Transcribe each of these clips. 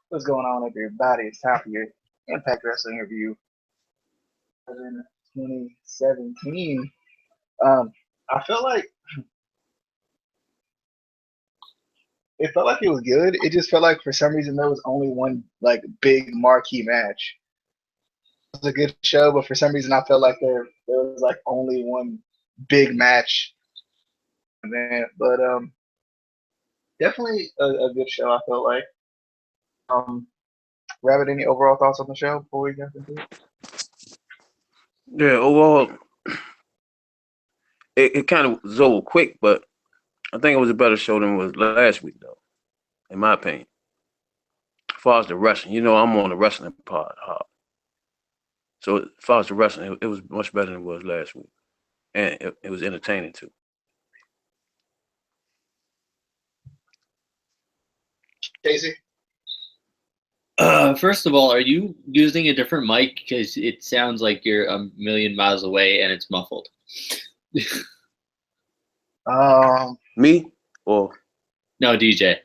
What's going on, everybody? It's time for your Impact Wrestling review in 2017. I felt like it felt like it was good. It just felt like for some reason there was only one like big marquee match. It was a good show, but for some reason I felt like there was like only one big match. But definitely a good show. I felt like. Um, Rabbit, any overall thoughts on the show before we get into it? Yeah, overall, it kind of was over quick, but I think it was a better show than it was last week, though, in my opinion. As far as the wrestling, I'm on the wrestling part. So as far as the wrestling, it was much better than it was last week, and it was entertaining too. Casey? First of all, are you using a different mic? Because it sounds like you're a million miles away and it's muffled. Me or No, DJ.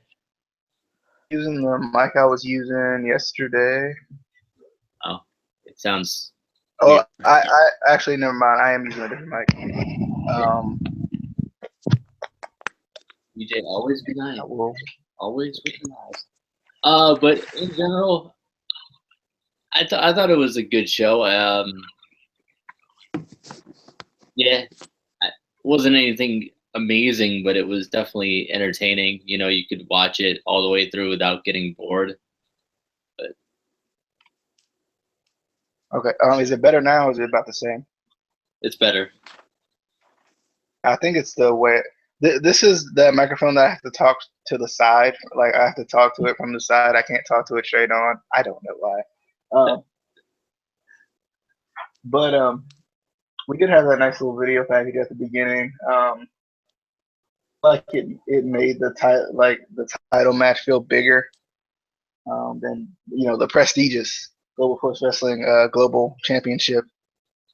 Using the mic I was using yesterday. Oh, it sounds. Oh, weird. I actually never mind. I am using a different mic. DJ, always be nice. I will. Always be nice. But in general, I thought it was a good show. Yeah, it wasn't anything amazing, but it was definitely entertaining. You know, you could watch it all the way through without getting bored. But Okay. Is it better now or is it about the same? it's better. I think it's the way. This is the microphone that I have to talk to the side. Like I have to talk to it from the side. I can't talk to it straight on. I don't know why. But we did have that nice little video package at the beginning. Like it made the title match feel bigger than the prestigious Global Force Wrestling Global Championship.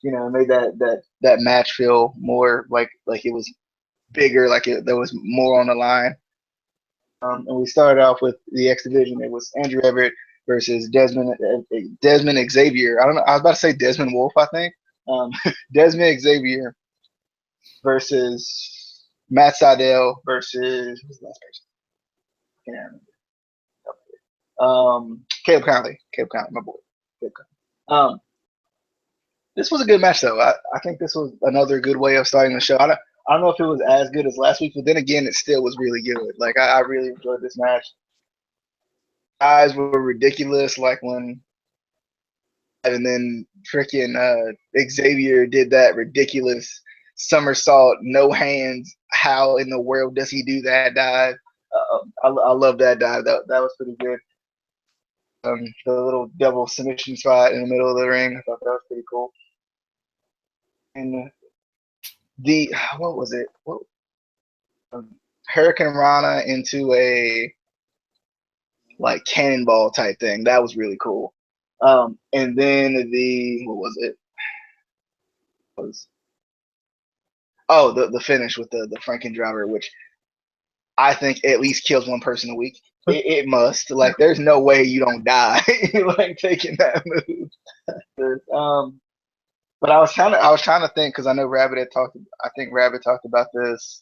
It made that match feel more like it was bigger, like there was more on the line. And we started off with the X Division. It was Andrew Everett versus Desmond Xavier. I don't know. I was about to say Desmond Wolf, I think. Desmond Xavier versus Matt Sydal versus who's the last person? Caleb Conley. Caleb Conley, my boy. Caleb Conley. This was a good match, though. I think this was another good way of starting the show. I don't know if it was as good as last week, but then again, it still was really good. Like I really enjoyed this match. Guys were ridiculous, like when and then freaking Xavier did that ridiculous somersault, no hands. How in the world does he do that dive? I love that dive. That was pretty good. The little double submission spot in the middle of the ring. I thought that was pretty cool. And the what was it? Hurricane Rana into a like cannonball type thing. That was really cool. And then what was it? The finish with the Franken driver, which I think at least kills one person a week. It must. Like, there's no way you don't die like taking that move. But I was trying to think because I know Rabbit had talked. I think Rabbit talked about this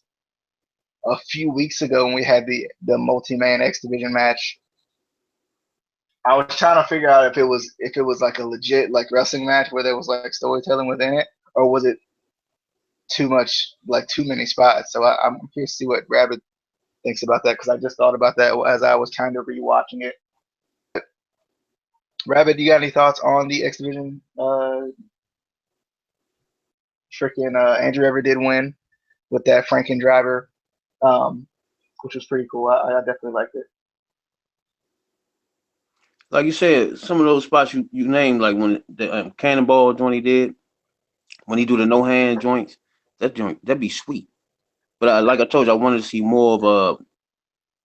a few weeks ago when we had the multi-man X Division match. I was trying to figure out if it was like a legit like wrestling match where there was like storytelling within it, or was it too many spots. So I'm curious to see what Rabbit thinks about that because I just thought about that as I was kind of rewatching it. Rabbit, do you got any thoughts on the X Division? Freaking Andrew Everett did win with that Franken driver, which was pretty cool. I definitely liked it. like you said, some of those spots you named, like when the cannonball joint he did, when he do the no hand joints, that'd be sweet. But like I told you, I wanted to see more of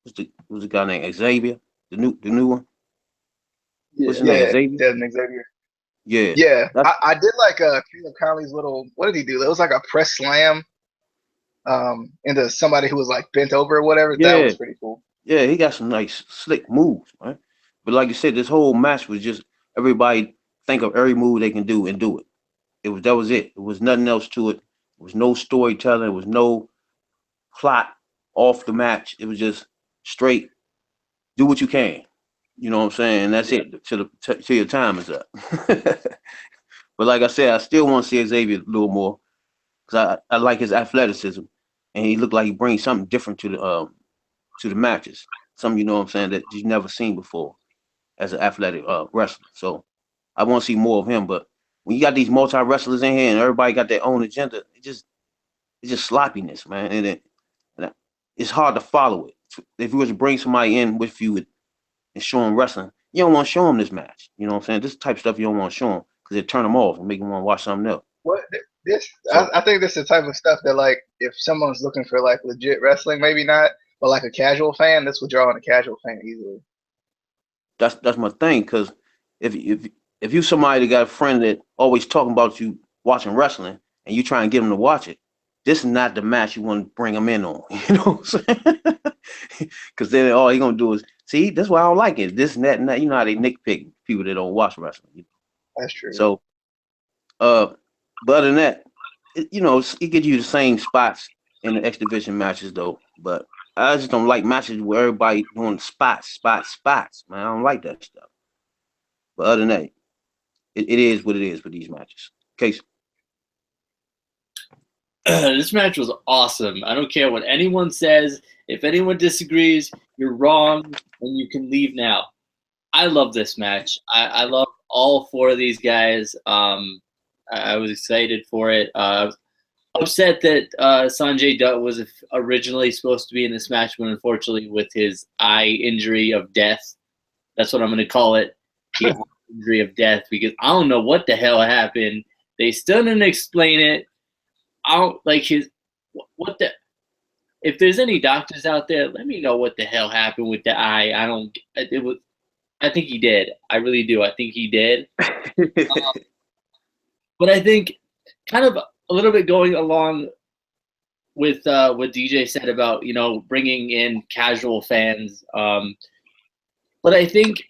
what's the guy named Xavier, the new one. What's his name? Yeah, Xavier. Desmond Xavier. Yeah, Yeah, that's I did like Caleb Conley's little. What did he do? It was like a press slam into somebody who was like bent over or whatever. That yeah, was pretty cool. yeah. He got some nice slick moves, right? But like you said, this whole match was just everybody think of every move they can do and do it. That was it. It was nothing else to it. It was no storytelling. It was no plot off the match. It was just straight do what you can. You know what I'm saying? And that's it. Till your time is up. But like I said, I still want to see Xavier a little more because I like his athleticism, and he looked like he brings something different to the matches. Something, you know what I'm saying, that you've never seen before as an athletic wrestler. So I want to see more of him. But when you got these multi wrestlers in here and everybody got their own agenda, it's just sloppiness, man, and it's hard to follow it. If you were to bring somebody in with you and show them wrestling, you don't want to show them this match. You know what I'm saying? This type of stuff you don't want to show them because it turn them off and make them want to watch something else. What this? So- I think this is the type of stuff that, like, if someone's looking for like legit wrestling, maybe not, but like a casual fan, this would draw in a casual fan easily. That's my thing, because if you somebody that got a friend that always talking about you watching wrestling and you try and get them to watch it, this is not the match you want to bring them in on. You know what I'm saying? Because then all he gonna do is see. That's why I don't like it. This and that and that. You know how they nitpick people that don't watch wrestling. That's true. So, but other than that, it gives you the same spots in the X Division matches though. But I just don't like matches where everybody doing spots. Man, I don't like that stuff. But other than that, it is what it is for these matches. Case. This match was awesome. I don't care what anyone says. If anyone disagrees, you're wrong, and you can leave now. I love this match. I love all four of these guys. I was excited for it. Upset that Sanjay Dutt was originally supposed to be in this match, but unfortunately with his eye injury of death, that's what I'm going to call it, the eye injury of death, because I don't know what the hell happened. They still didn't explain it. I don't like what the. If there's any doctors out there, let me know what the hell happened with the eye. I think he did. I really do. I think he did. But I think kind of a little bit going along with what DJ said about, bringing in casual fans. But I think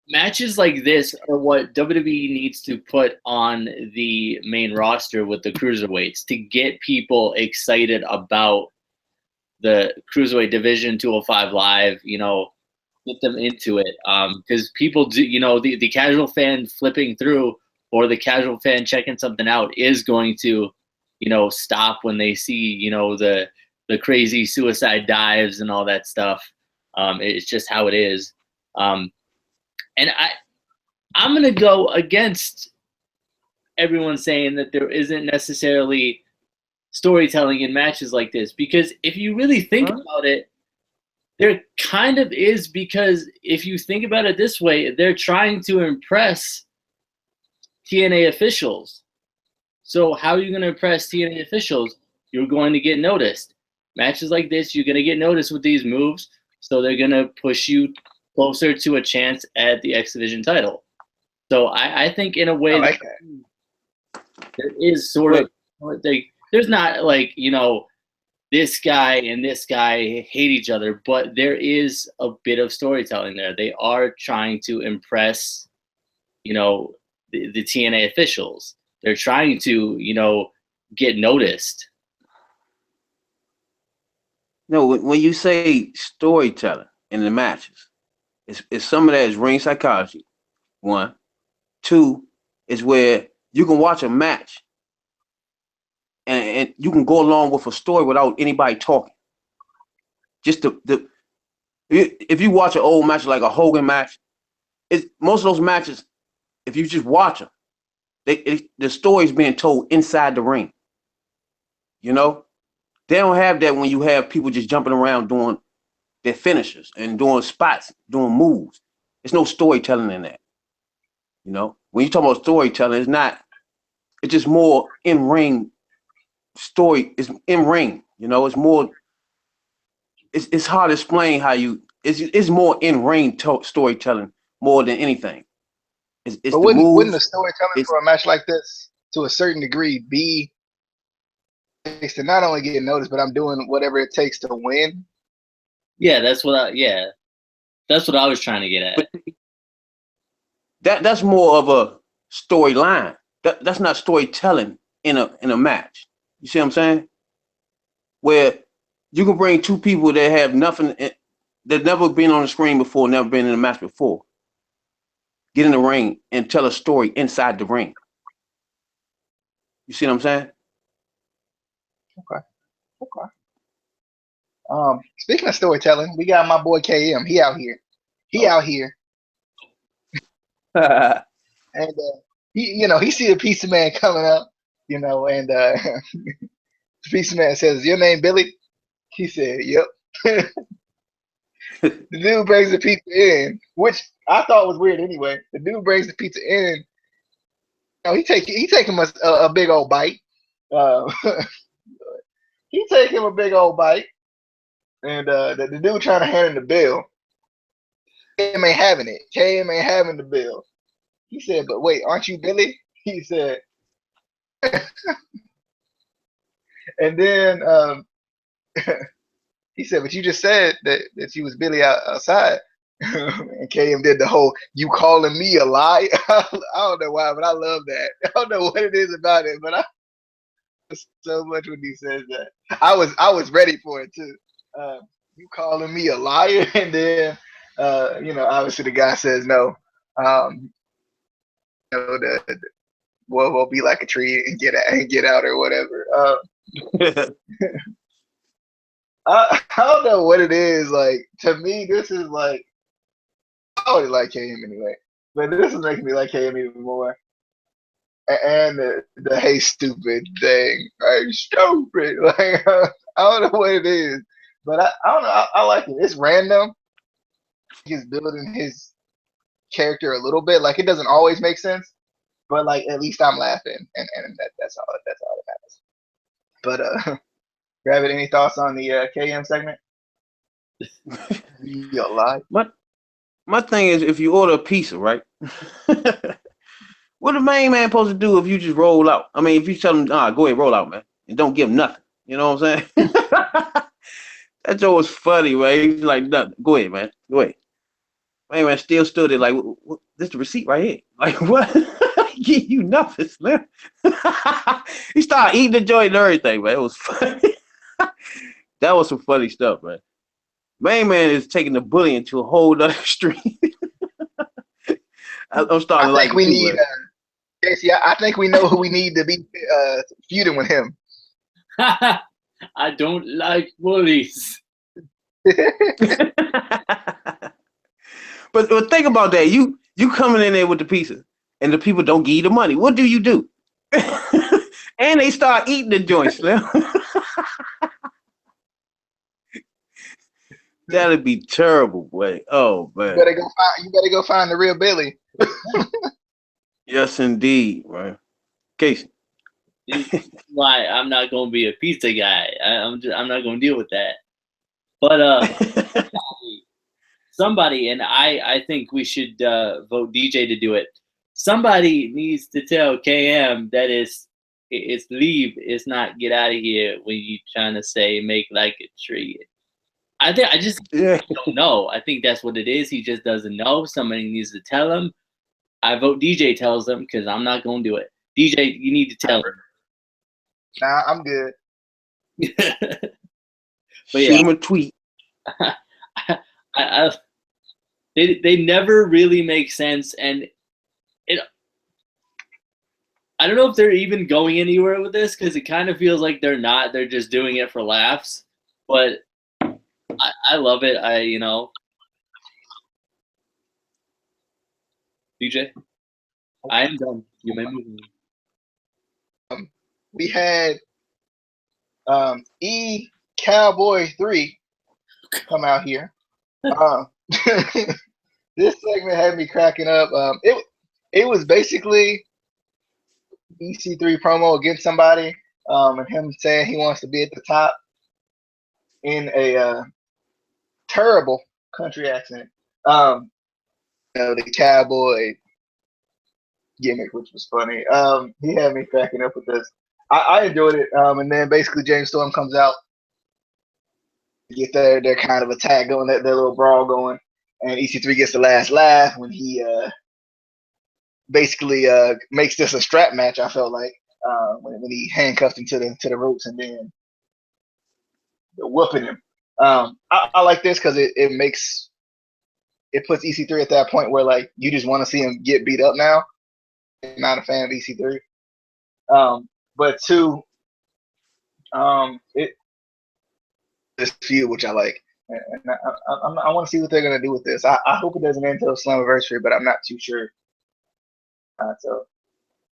matches like this are what WWE needs to put on the main roster with the cruiserweights to get people excited about the cruiserweight division, 205 Live, get them into it. Because people do, the casual fan flipping through or the casual fan checking something out is going to, stop when they see, the crazy suicide dives and all that stuff. It's just how it is. And I'm going to go against everyone saying that there isn't necessarily storytelling in matches like this, because if you really think about it, there kind of is, because if you think about it this way, they're trying to impress TNA officials. So how are you going to impress TNA officials? You're going to get noticed. Matches like this, you're going to get noticed with these moves, so they're going to push you closer to a chance at the X Division title. So I think in a way that there is sort of there's not like, this guy and this guy hate each other, but there is a bit of storytelling there. They are trying to impress, the TNA officials. They're trying to, get noticed. No, when you say storytelling in the matches, it's some of that is ring psychology. 1, 2 is where you can watch a match and you can go along with a story without anybody talking. Just if you watch an old match like a Hogan match, most of those matches, if you just watch them, the story's being told inside the ring. They don't have that when you have people just jumping around doing their finishers and doing spots, doing moves. There's no storytelling in that. When you talk about storytelling, it's just more in ring story. It's in ring. It's more. It's hard to explain how it's more in ring storytelling more than anything. But wouldn't the storytelling for a match like this, to a certain degree, be to not only get noticed, but I'm doing whatever it takes to win? Yeah, that's what That's what I was trying to get at. That's more of a storyline. That's not storytelling in a match. You see what I'm saying? Where you can bring two people that have nothing, that never been on the screen before, never been in a match before, get in the ring and tell a story inside the ring. You see what I'm saying? Okay. Speaking of storytelling, we got my boy KM. He out here. And he see the Pizza Man coming up, and the Pizza Man says, "Your name Billy?" He said, "Yep." The dude brings the pizza in, which I thought was weird anyway. The dude brings the pizza in. He take him a big old bite. He take him a big old bite, and the dude trying to hand him the bill. KM ain't having it. KM ain't having the bill. He said, "But wait, aren't you Billy?" He said, and then he said, "But you just said that you was Billy outside." And KM did the whole "you calling me a lie." I don't know why, but I love that. I don't know what it is about it, but I so much when he says that. I was ready for it too. You calling me a liar, and then obviously the guy says no. We'll be like a tree and get out or whatever. I don't know what it is. Like, to me, this is like, I already like KM anyway, but this is making me like KM even more. And the "hey stupid" thing, like stupid. Like I don't know what it is, but I don't know. I like it. It's random. He's building his character a little bit. Like, it doesn't always make sense, but like at least I'm laughing, and that's all that matters. But Rabbit, any thoughts on the KM segment? You lie. My thing is, if you order a pizza, right? What the main man supposed to do if you just roll out? I mean, if you tell him, go ahead, roll out, man, and don't give him nothing. You know what I'm saying? That joke was funny, man. He's like, nothing. Go ahead, man. Go ahead. Man still stood there like, this is the receipt right here. Like, what? Give you nothing, man. He started eating the joint and everything, man. It was funny. That was some funny stuff, man. Main man is taking the bullying to a whole other extreme. I'm starting to like it. We need Casey, I think we know who we need to be feuding with him. I don't like bullies. But think about that. You coming in there with the pizza, and the people don't give you the money. What do? And they start eating the joints. That'd be terrible, boy. Oh man. You better go find the real Billy. Yes, indeed, right. Casey. Why? I'm not gonna be a pizza guy. I'm not gonna deal with that. But somebody, and I think we should vote DJ to do it. Somebody needs to tell KM that it's leave. It's not get out of here when you trying to say make like a tree. I just don't know. I think that's what it is. He just doesn't know. Somebody needs to tell him. I vote DJ tells him, because I'm not going to do it. DJ, you need to tell him. Nah, I'm good. Shoot him a tweet. They never really make sense, and I don't know if they're even going anywhere with this, because it kind of feels like they're not. They're just doing it for laughs. But I love it. DJ, I am done. You may move on. We had E Cowboy 3 come out here. This segment had me cracking up. It was basically EC3 promo against somebody, and him saying he wants to be at the top in a terrible country accent. The cowboy gimmick, which was funny. He had me cracking up with this. I enjoyed it. And then basically James Storm comes out, get their kind of attack going, their little brawl going, and EC3 gets the last laugh when he basically makes this a strap match. I felt like when he handcuffed him to the ropes and then whooping him. I like this because it puts EC3 at that point where like you just want to see him get beat up now. I'm not a fan of EC3. But two, this feud, which I like. And I want to see what they're gonna do with this. I hope it doesn't end until Slammiversary, but I'm not too sure.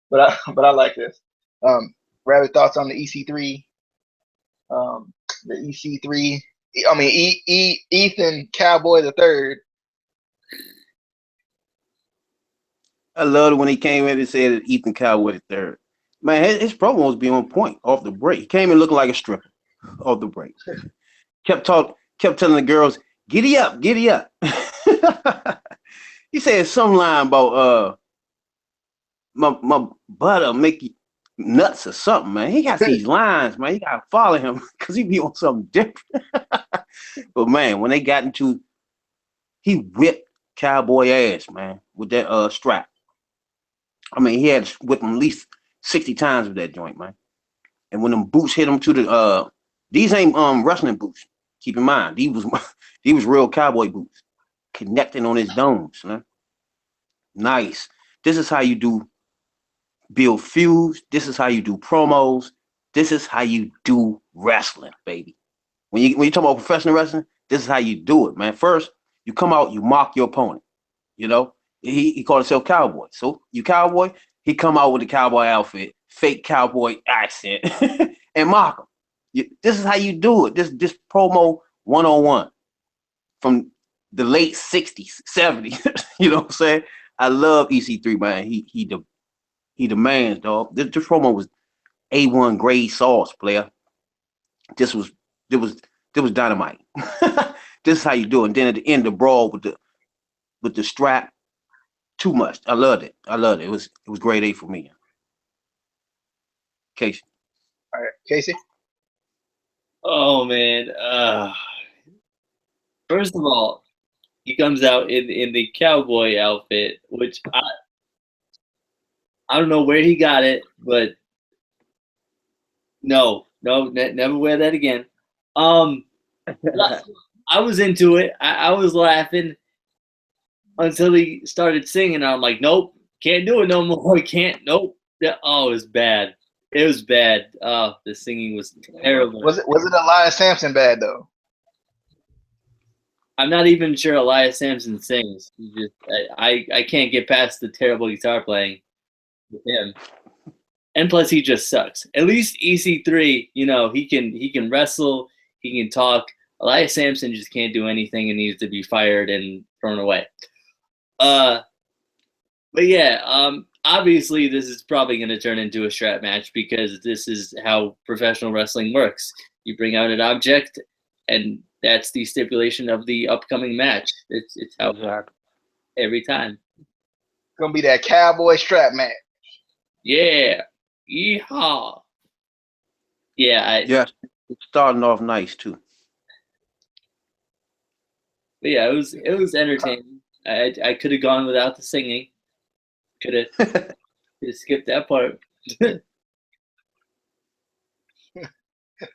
But I like this. Rabbit, thoughts on the EC3? The EC3. I mean, Ethan Cowboy the Third. I loved it when he came in and said that Ethan Cowboy the Third. Man, his promos be on point off the break. He came in looking like a stripper off the break. Kept telling the girls, "Giddy up, giddy up." He said some line about my butter make you nuts or something, man. He got these lines, man. You gotta follow him because he be on something different. But man, when they got into, he whipped Cowboy ass, man, with that strap. I mean, he had whipped him at least 60 times with that joint, man. And when them boots hit him to the these ain't wrestling boots. Keep in mind, these was real cowboy boots connecting on his domes, man. Nice. This is how you do build feuds. This is how you do promos. This is how you do wrestling, baby. When you talk about professional wrestling, this is how you do it, man. First, you come out, you mock your opponent. You know, he called himself Cowboy. So you Cowboy, he come out with a cowboy outfit, fake cowboy accent, and mock him. This is how you do it. This promo 101 from the late 60s, 70s. You know what I'm saying? I love EC3, man. He the man, dog. This promo was A1 grade sauce, player. This was dynamite. This is how you do it. And then at the end, the brawl with the strap, too much. I loved it. It was grade A for me. Casey. All right, Casey. Oh man. First of all, he comes out in the cowboy outfit, which I don't know where he got it, but no, never wear that again. I was into it. I was laughing until he started singing. I'm like, nope, can't do it no more. Can't. Nope. Oh, it was bad. It was bad. Oh, the singing was terrible. Was it Elias Sampson bad though? I'm not even sure Elias Sampson sings. I can't get past the terrible guitar playing with him. And plus, he just sucks. At least EC3, you know, he can wrestle, he can talk. Elias Sampson just can't do anything and needs to be fired and thrown away. But yeah, obviously this is probably going to turn into a strap match because this is how professional wrestling works. You bring out an object, and that's the stipulation of the upcoming match. It's how exactly. Every time. It's gonna be that cowboy strap match. Yeah. Yeehaw. Yeah. Yes, it's starting off nice too. But yeah, it was entertaining. I could have gone without the singing. Could have skipped that part.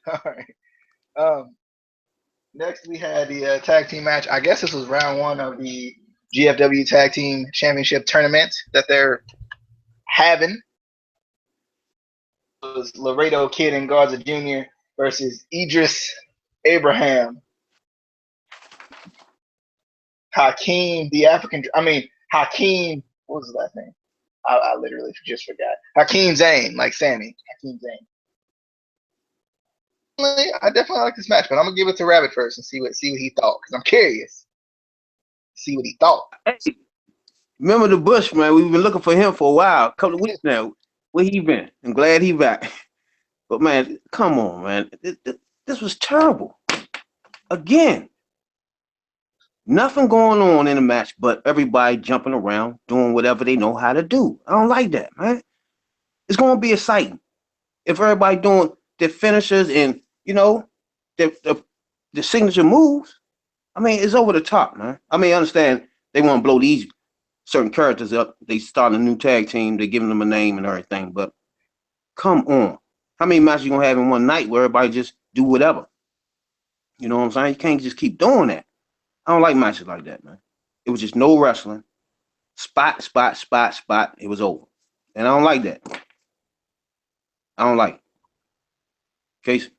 All right. Next, we had the tag team match. I guess this was round one of the GFW Tag Team Championship tournament that they're having. It was Laredo Kid and Garza Jr. versus Idris Abraham. Hakeem, Hakeem, what was his last name? I literally just forgot. Hakeem Zane, like Sammy. Hakeem Zane. I definitely like this match, but I'm gonna give it to Rabbit first and see what he thought because I'm curious. See what he thought. Hey, remember the Bush, man? We've been looking for him for a while, a couple of weeks now. Where he been? I'm glad he back. But man, come on, man. This was terrible. Again, nothing going on in the match, but everybody jumping around, doing whatever they know how to do. I don't like that, man. It's gonna be exciting if everybody doing their finishers and the signature moves. I mean, it's over the top, man. I mean, I understand they want to blow these certain characters up. They start a new tag team. They're giving them a name and everything. But come on. How many matches you going to have in one night where everybody just do whatever? You know what I'm saying? You can't just keep doing that. I don't like matches like that, man. It was just no wrestling. Spot, spot, spot, spot. It was over. And I don't like that. I don't like it. Case?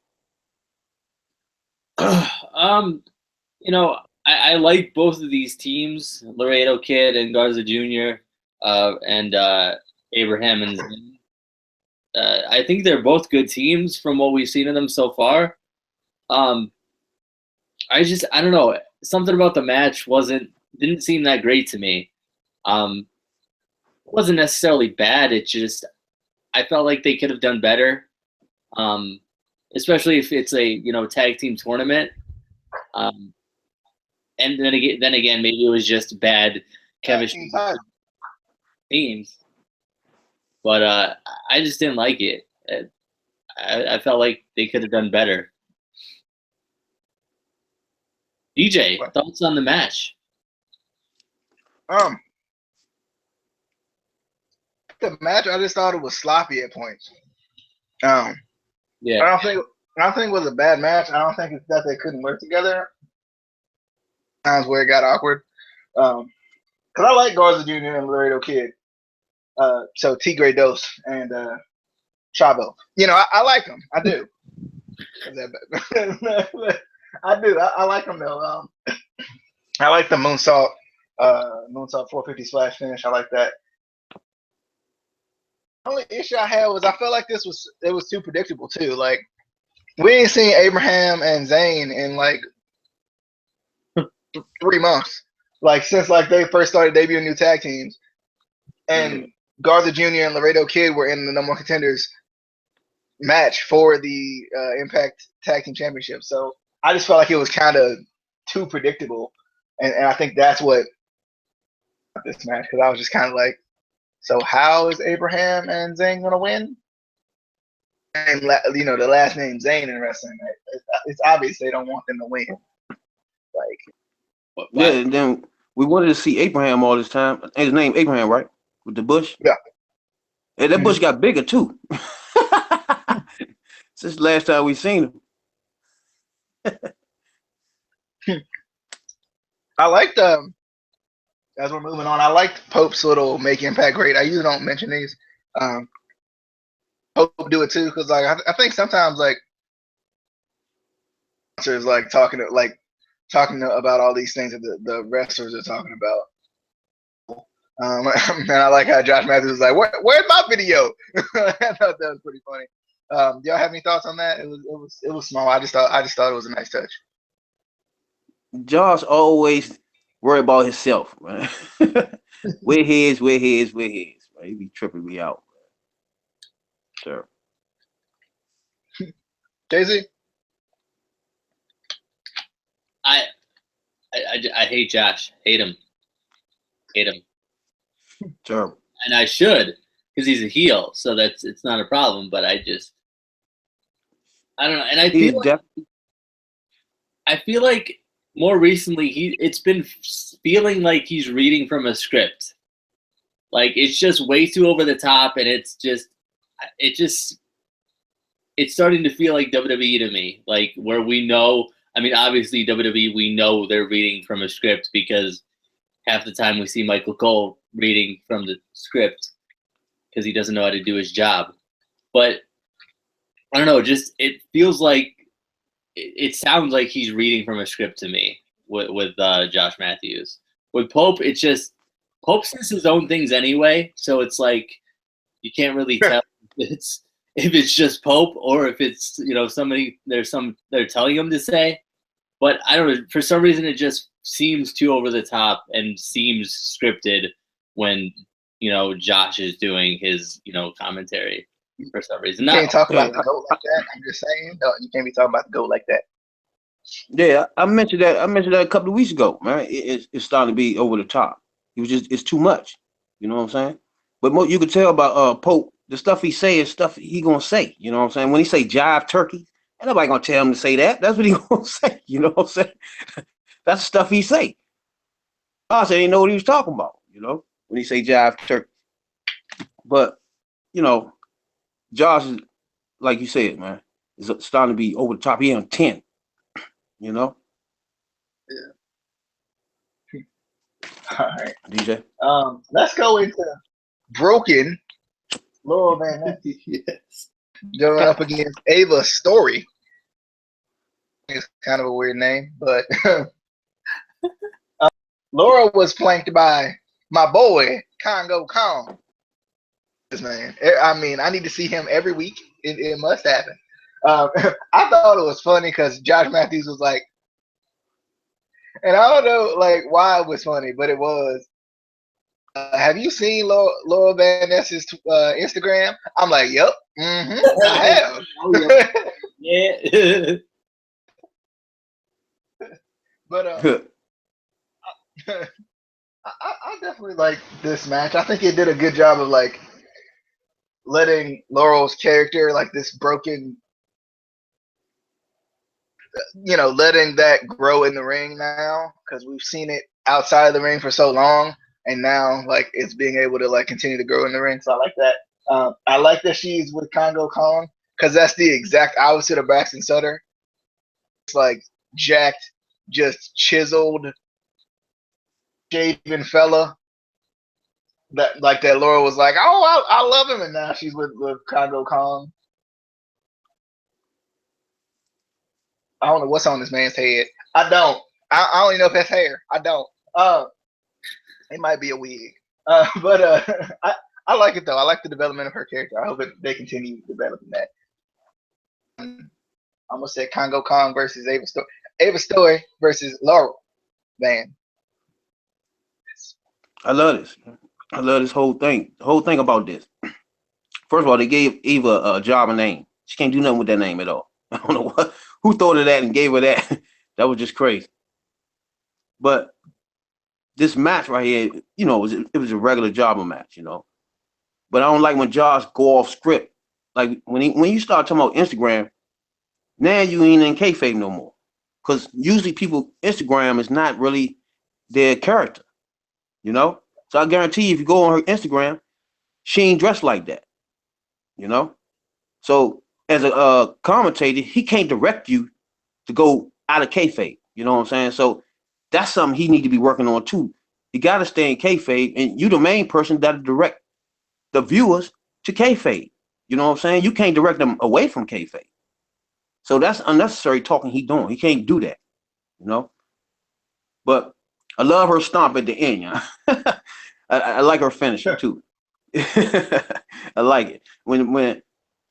You know, I like both of these teams, Laredo Kid and Garza Jr. And Abraham and Zayn. I think they're both good teams from what we've seen of them so far. I don't know. Something about the match didn't seem that great to me. It wasn't necessarily bad. It just I felt like they could have done better. Especially if it's a tag team tournament. And then again, maybe it was just bad chemistry teams. But I just didn't like it. I felt like they could have done better. DJ, thoughts on the match? The match, I just thought it was sloppy at points. Yeah. I don't think it was a bad match. I don't think it's that they couldn't work together. Times where it got awkward. Because I like Garza Jr. and Laredo Kid. So Tigre Dos and Chavo. I like them. I do. I do. I like them though. I like the moonsault 450 splash finish. I like that. The only issue I had was I felt like it was too predictable too. Like we ain't seen Abraham and Zayn in like 3 months. Like since like they first started debuting new tag teams. And Garza Jr. and Laredo Kid were in the number one contenders match for the Impact Tag Team Championship. So I just felt like it was kind of too predictable. And I think that's what this match, because I was just kind of like, so how is Abraham and Zayn going to win? And, the last name Zayn in wrestling, it's obvious they don't want them to win. Like, yeah, and then we wanted to see Abraham all this time. His name Abraham, right? With the bush? Yeah. And that bush got bigger too. Since last time we seen him. I liked as we're moving on, I liked Pope's little make Impact great. I usually don't mention these. Pope do it too, because like I think sometimes like sponsors like talking about all these things that the wrestlers are talking about. And I like how Josh Matthews was like, "Where's my video?" I thought that was pretty funny. Do y'all have any thoughts on that? It was small. I just thought it was a nice touch. Josh always worry about himself, man. We're his. Right? He be tripping me out. Sure. Jay-Z? I hate Josh. Hate him. Sure. And I should, because he's a heel, so it's not a problem. But I don't know. And I feel like more recently it's been feeling like he's reading from a script. Like it's just way too over the top, and it's starting to feel like WWE to me. Like where we know, I mean, obviously WWE, we know they're reading from a script because half the time we see Michael Cole reading from the script because he doesn't know how to do his job. But I don't know, just it feels like it sounds like he's reading from a script to me with Josh Matthews. With Pope, it's just Pope says his own things anyway, so it's like you can't really tell if it's just Pope or if it's somebody they're telling him to say. But I don't know, for some reason it just seems too over the top and seems scripted when Josh is doing his commentary for some reason. You can't talk about the goat like that. I'm just saying, no, you can't be talking about the goat like that. Yeah, I mentioned that a couple of weeks ago, man. It's starting to be over the top. It's too much. You know what I'm saying? But you could tell about Pope, the stuff he say is stuff he gonna say. You know what I'm saying? When he say jive turkey, ain't nobody gonna tell him to say that. That's what he gonna say. You know what I'm saying? That's the stuff he say. I said he didn't know what he was talking about, you know, when he say jive turkey. But, you know, Josh is, like you said, man, is starting to be over the top. He on 10, you know? Yeah. All right. DJ? Let's go into Broken Laurel Van Ness. Yes. Going up against Ava Story. It's kind of a weird name, but Laura was flanked by my boy, Congo Kong. This man. I mean, I need to see him every week. It must happen. I thought it was funny because Josh Matthews was like, and I don't know like why it was funny, but it was. Have you seen Laura Van Ness's Instagram? I'm like, yep, I have. Oh, yeah. But I definitely like this match. I think it did a good job of like letting Laurel's character, like this broken, you know, letting that grow in the ring now because we've seen it outside of the ring for so long, and now like it's being able to like continue to grow in the ring. So I like that. I like that she's with Congo Kong because that's the exact opposite of Braxton Sutter. It's like jacked, just chiseled, shaven fella. That like that Laura was like, oh, I love him, and now she's with Congo Kong. I don't know what's on this man's head. I don't. I don't even know if that's hair. I don't. It might be a wig. But I like it though. I like the development of her character. I hope they continue developing that. I'm gonna say Congo Kong versus Ava Story. Ava Story versus Laurel Van. I love this. I love this whole thing. The whole thing about this. First of all, they gave Eva a job and name. She can't do nothing with that name at all. I don't know who thought of that and gave her that. That was just crazy. But this match right here, you know, it was a regular jobber match, you know. But I don't like when Josh go off script. Like when you start talking about Instagram, now you ain't in kayfabe no more. Because usually people Instagram is not really their character, you know. So I guarantee you, if you go on her Instagram, she ain't dressed like that, you know. So as a commentator, he can't direct you to go out of kayfabe. You know what I'm saying? So that's something he need to be working on too. You got to stay in kayfabe, and you the main person that direct the viewers to kayfabe. You know what I'm saying? You can't direct them away from kayfabe. So that's unnecessary talking he doing. He can't do that, you know. But I love her stomp at the end. Yeah. I like her finisher too. I like it when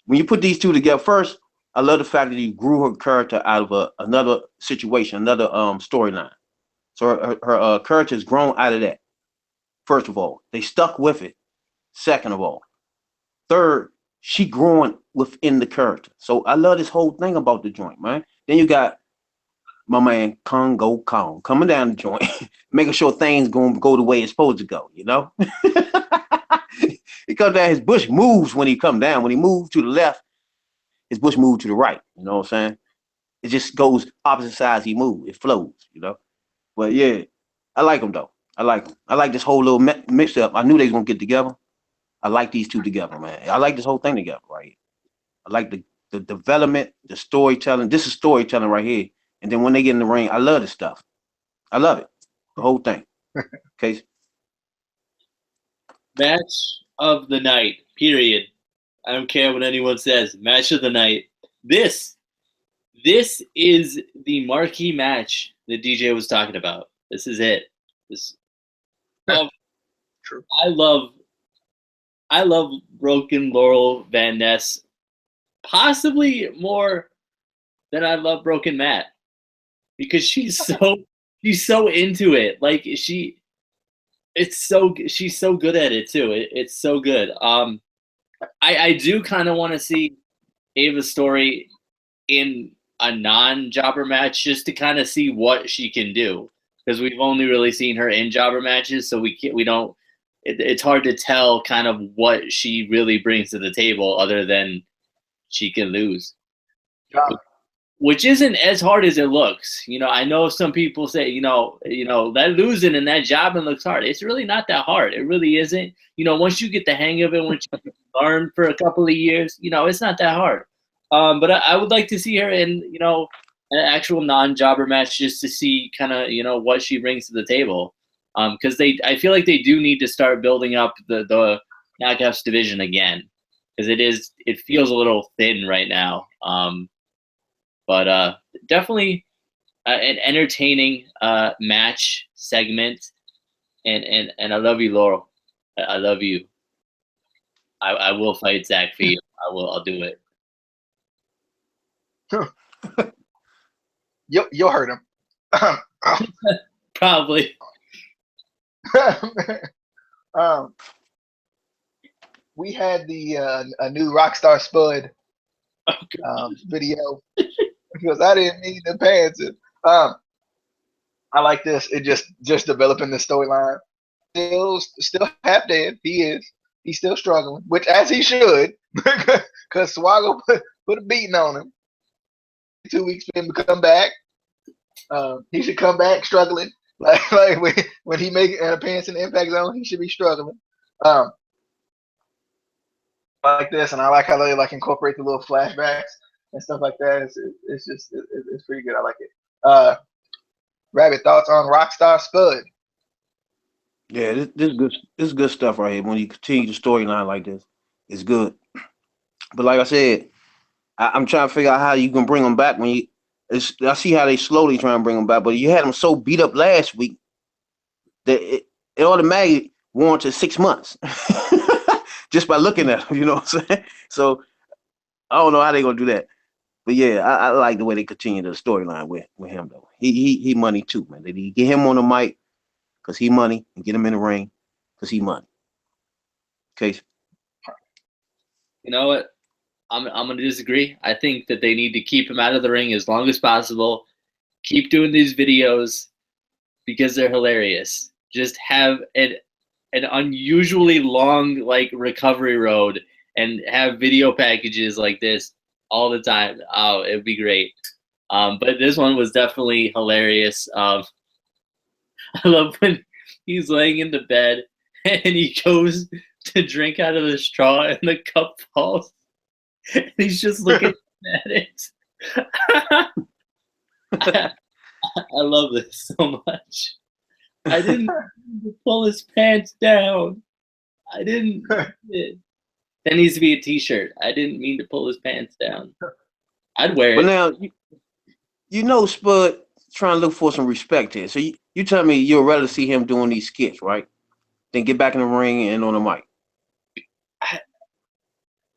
you put these two together. First, I love the fact that he grew her character out of another situation, another storyline. So her character has grown out of that. First of all, they stuck with it. Second of all, third, she growing within the character. So I love this whole thing about the joint, man. Then you got my man Congo Kong coming down the joint, making sure things gonna go the way it's supposed to go, you know? He comes down, his bush moves when he come down. When he moves to the left, his bush moves to the right. You know what I'm saying? It just goes opposite sides he moves. It flows, you know? But yeah, I like him though. I like him. I like this whole little mix up. I knew they was gonna get together. I like these two together, man. I like this whole thing together, right? I like the development, the storytelling. This is storytelling right here. And then when they get in the ring, I love this stuff. I love it. The whole thing. Okay. Match of the night, period. I don't care what anyone says. Match of the night. This is the marquee match that DJ was talking about. This is it. True. I love Broken Laurel Van Ness possibly more than I love Broken Matt because she's so into it. Like she's so good at it too. It's so good. I do kind of want to see Ava's story in a non-jobber match just to kind of see what she can do because we've only really seen her in jobber matches, so it's hard to tell kind of what she really brings to the table other than she can lose. which isn't as hard as it looks. I know some people say, that losing and that jobbing looks hard. It's really not that hard. It really isn't. Once you get the hang of it, once you learn for a couple of years, it's not that hard. But I would like to see her in, an actual non-jobber match just to see kind of, what she brings to the table. Because I feel like they do need to start building up the Knockouts division again, because it feels a little thin right now. But definitely an entertaining match segment, and I love you, Laurel. I love you. I will fight Zach for you. I'll do it. You'll hurt him. Probably. We had a new Rockstar Spud video because I didn't need the pants. I like this. It just developing the storyline. Still half dead. He's still struggling, which as he should, because Swaggle put a beating on him. 2 weeks for him to come back. He should come back struggling. Like when he make an appearance in the Impact Zone, he should be struggling. I like this, and I like how they incorporate the little flashbacks and stuff like that. It's pretty good. I like it. Rabbit, thoughts on Rockstar Spud? Yeah, this is good stuff right here. When you continue the storyline like this, it's good. But like I said, I'm trying to figure out how you can bring them back when I see how they slowly try and bring them back, but you had them so beat up last week that it automatically warranted 6 months just by looking at them. You know what I'm saying? So I don't know how they're gonna do that, but yeah, I like the way they continue the storyline with him though. He money too, man. They get him on the mic because he money, and get him in the ring because he money. Okay. You know what? I'm going to disagree. I think that they need to keep him out of the ring as long as possible. Keep doing these videos because they're hilarious. Just have an unusually long recovery road and have video packages like this all the time. Oh, it'd be great. But this one was definitely hilarious. I love when he's laying in the bed and he goes to drink out of the straw and the cup falls. And he's just looking at it. I love this so much. I didn't mean to pull his pants down. I didn't. That needs to be a T-shirt. I didn't mean to pull his pants down. I'd wear it. But now, Spud trying to look for some respect here. So you tell me you'd rather see him doing these skits, right? Than get back in the ring and on the mic.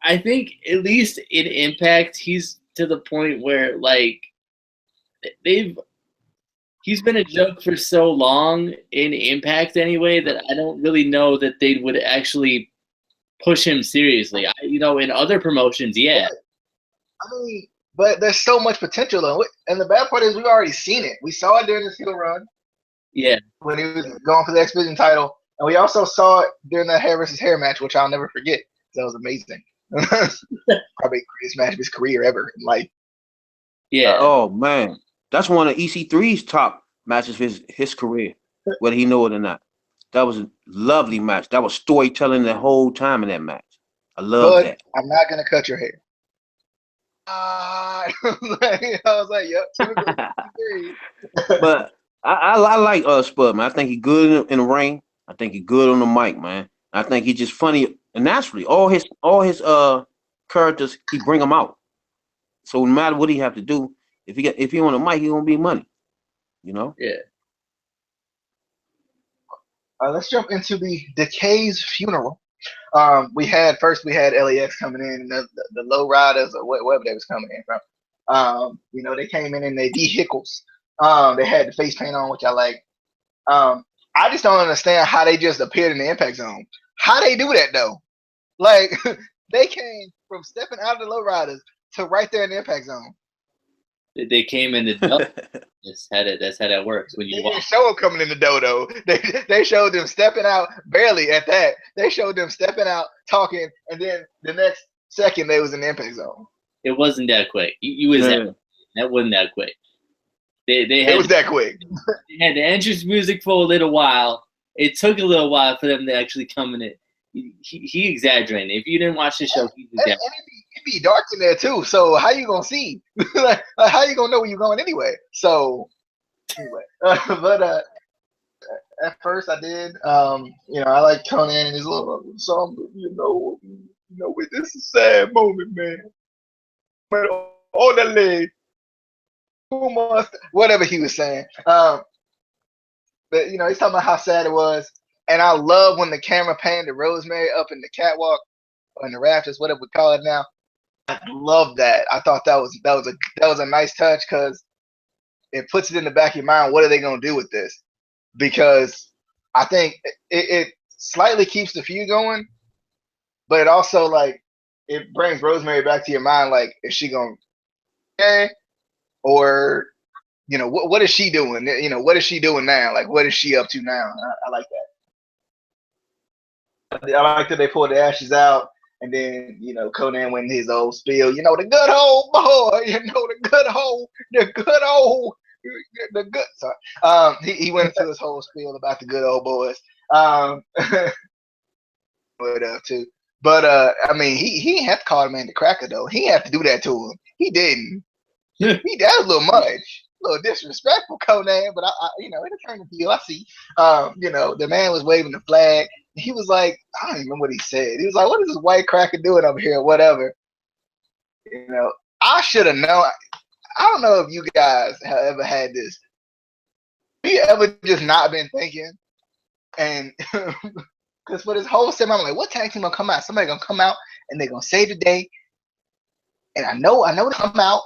I think at least in Impact, he's to the point where he's been a joke for so long in Impact anyway that I don't really know that they would actually push him seriously. In other promotions, yeah. I mean, but there's so much potential though, and the bad part is we've already seen it. We saw it during the heel run. Yeah. When he was going for the X Division title, and we also saw it during that hair versus hair match, which I'll never forget. That was amazing. Probably the greatest match of his career ever in life. Yeah. Oh man, that's one of EC3's top matches of his career, whether he know it or not. That was a lovely match. That was storytelling the whole time in that match. I love that. I'm not gonna cut your hair. I was like, yep, typical EC3. But I like Spud, man. I think he's good in the ring. I think he's good on the mic, man. I think he's just funny. And naturally, all his characters, he bring them out. So no matter what he have to do, if he on the mic, he gonna be money. You know? Yeah. Let's jump into the Decay's funeral. We had LAX coming in, and the low riders or wherever they was coming in from. They came in their vehicles. They had the face paint on, which I like. I just don't understand how they just appeared in the Impact Zone. How they do that though? Like they came from stepping out of the lowriders to right there in the Impact Zone. They came in the dough. That's how that works. When you didn't show them coming in the dough. They showed them stepping out barely at that. They showed them stepping out, talking, and then the next second they was in the Impact Zone. It wasn't that quick. You was That wasn't that quick. They It had was that quick. they had the entrance music for a little while. It took a little while for them to actually come in it. He exaggerated. If you didn't watch the show, he's exaggerating. And it be dark in there too. So how you gonna see? like, how you gonna know where you're going anyway? So anyway, but at first I did. I like Conan and his little song. This is a sad moment, man. But orderly, whatever he was saying. But he's talking about how sad it was, and I love when the camera panned to Rosemary up in the catwalk or in the rafters, whatever we call it now. I love that. I thought that was a nice touch because it puts it in the back of your mind. What are they gonna do with this? Because I think it slightly keeps the feud going, but it also like it brings Rosemary back to your mind. Like, is she gonna okay, or what is she doing? What is she doing now? Like, what is she up to now? I like that. I like that they pulled the ashes out, and then Conan went his old spiel. The good old boy. The good. Sorry. He went into his whole spiel about the good old boys. Too. But I mean, he didn't have to call the man the cracker though. He had to do that to him. He didn't. That was a little much. A little disrespectful, Conan, but it turned into you. I see. The man was waving the flag. He was like, I don't even remember what he said. He was like, "What is this white cracker doing over here?" Whatever. I should have known. I don't know if you guys have ever had this. Have you ever just not been thinking? And because for this whole segment, I'm like, what tag team gonna come out? Somebody gonna come out and they're gonna save the day. And I know they come out.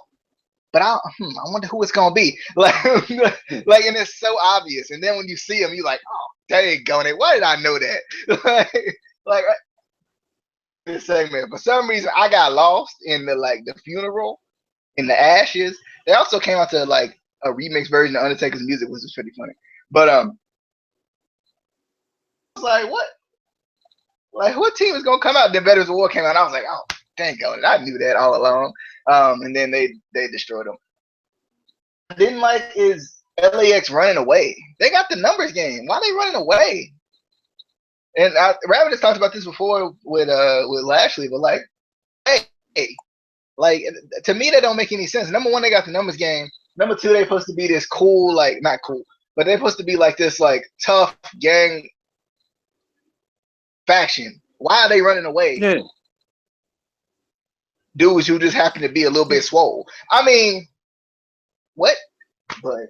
But I wonder who it's gonna be. Like, and it's so obvious. And then when you see him, you're like, oh, dang, Gone. Why did I know that? like this segment. For some reason, I got lost in the funeral, in the ashes. They also came out to like a remix version of Undertaker's music, which was pretty funny. But I was like, what? Like, what team is gonna come out? Then Veterans of War came out. And I was like, oh, dang, Gone. I knew that all along. And then they destroyed them. I didn't like is LAX running away. They got the numbers game. Why are they running away? And Rabbit has talked about this before with Lashley, but like, hey, like to me that don't make any sense. Number one, they got the numbers game. Number two, they're supposed to be this cool, like not cool, but they're supposed to be like this like tough gang faction. Why are they running away? Yeah. Dudes who just happen to be a little bit swole. I mean, what? But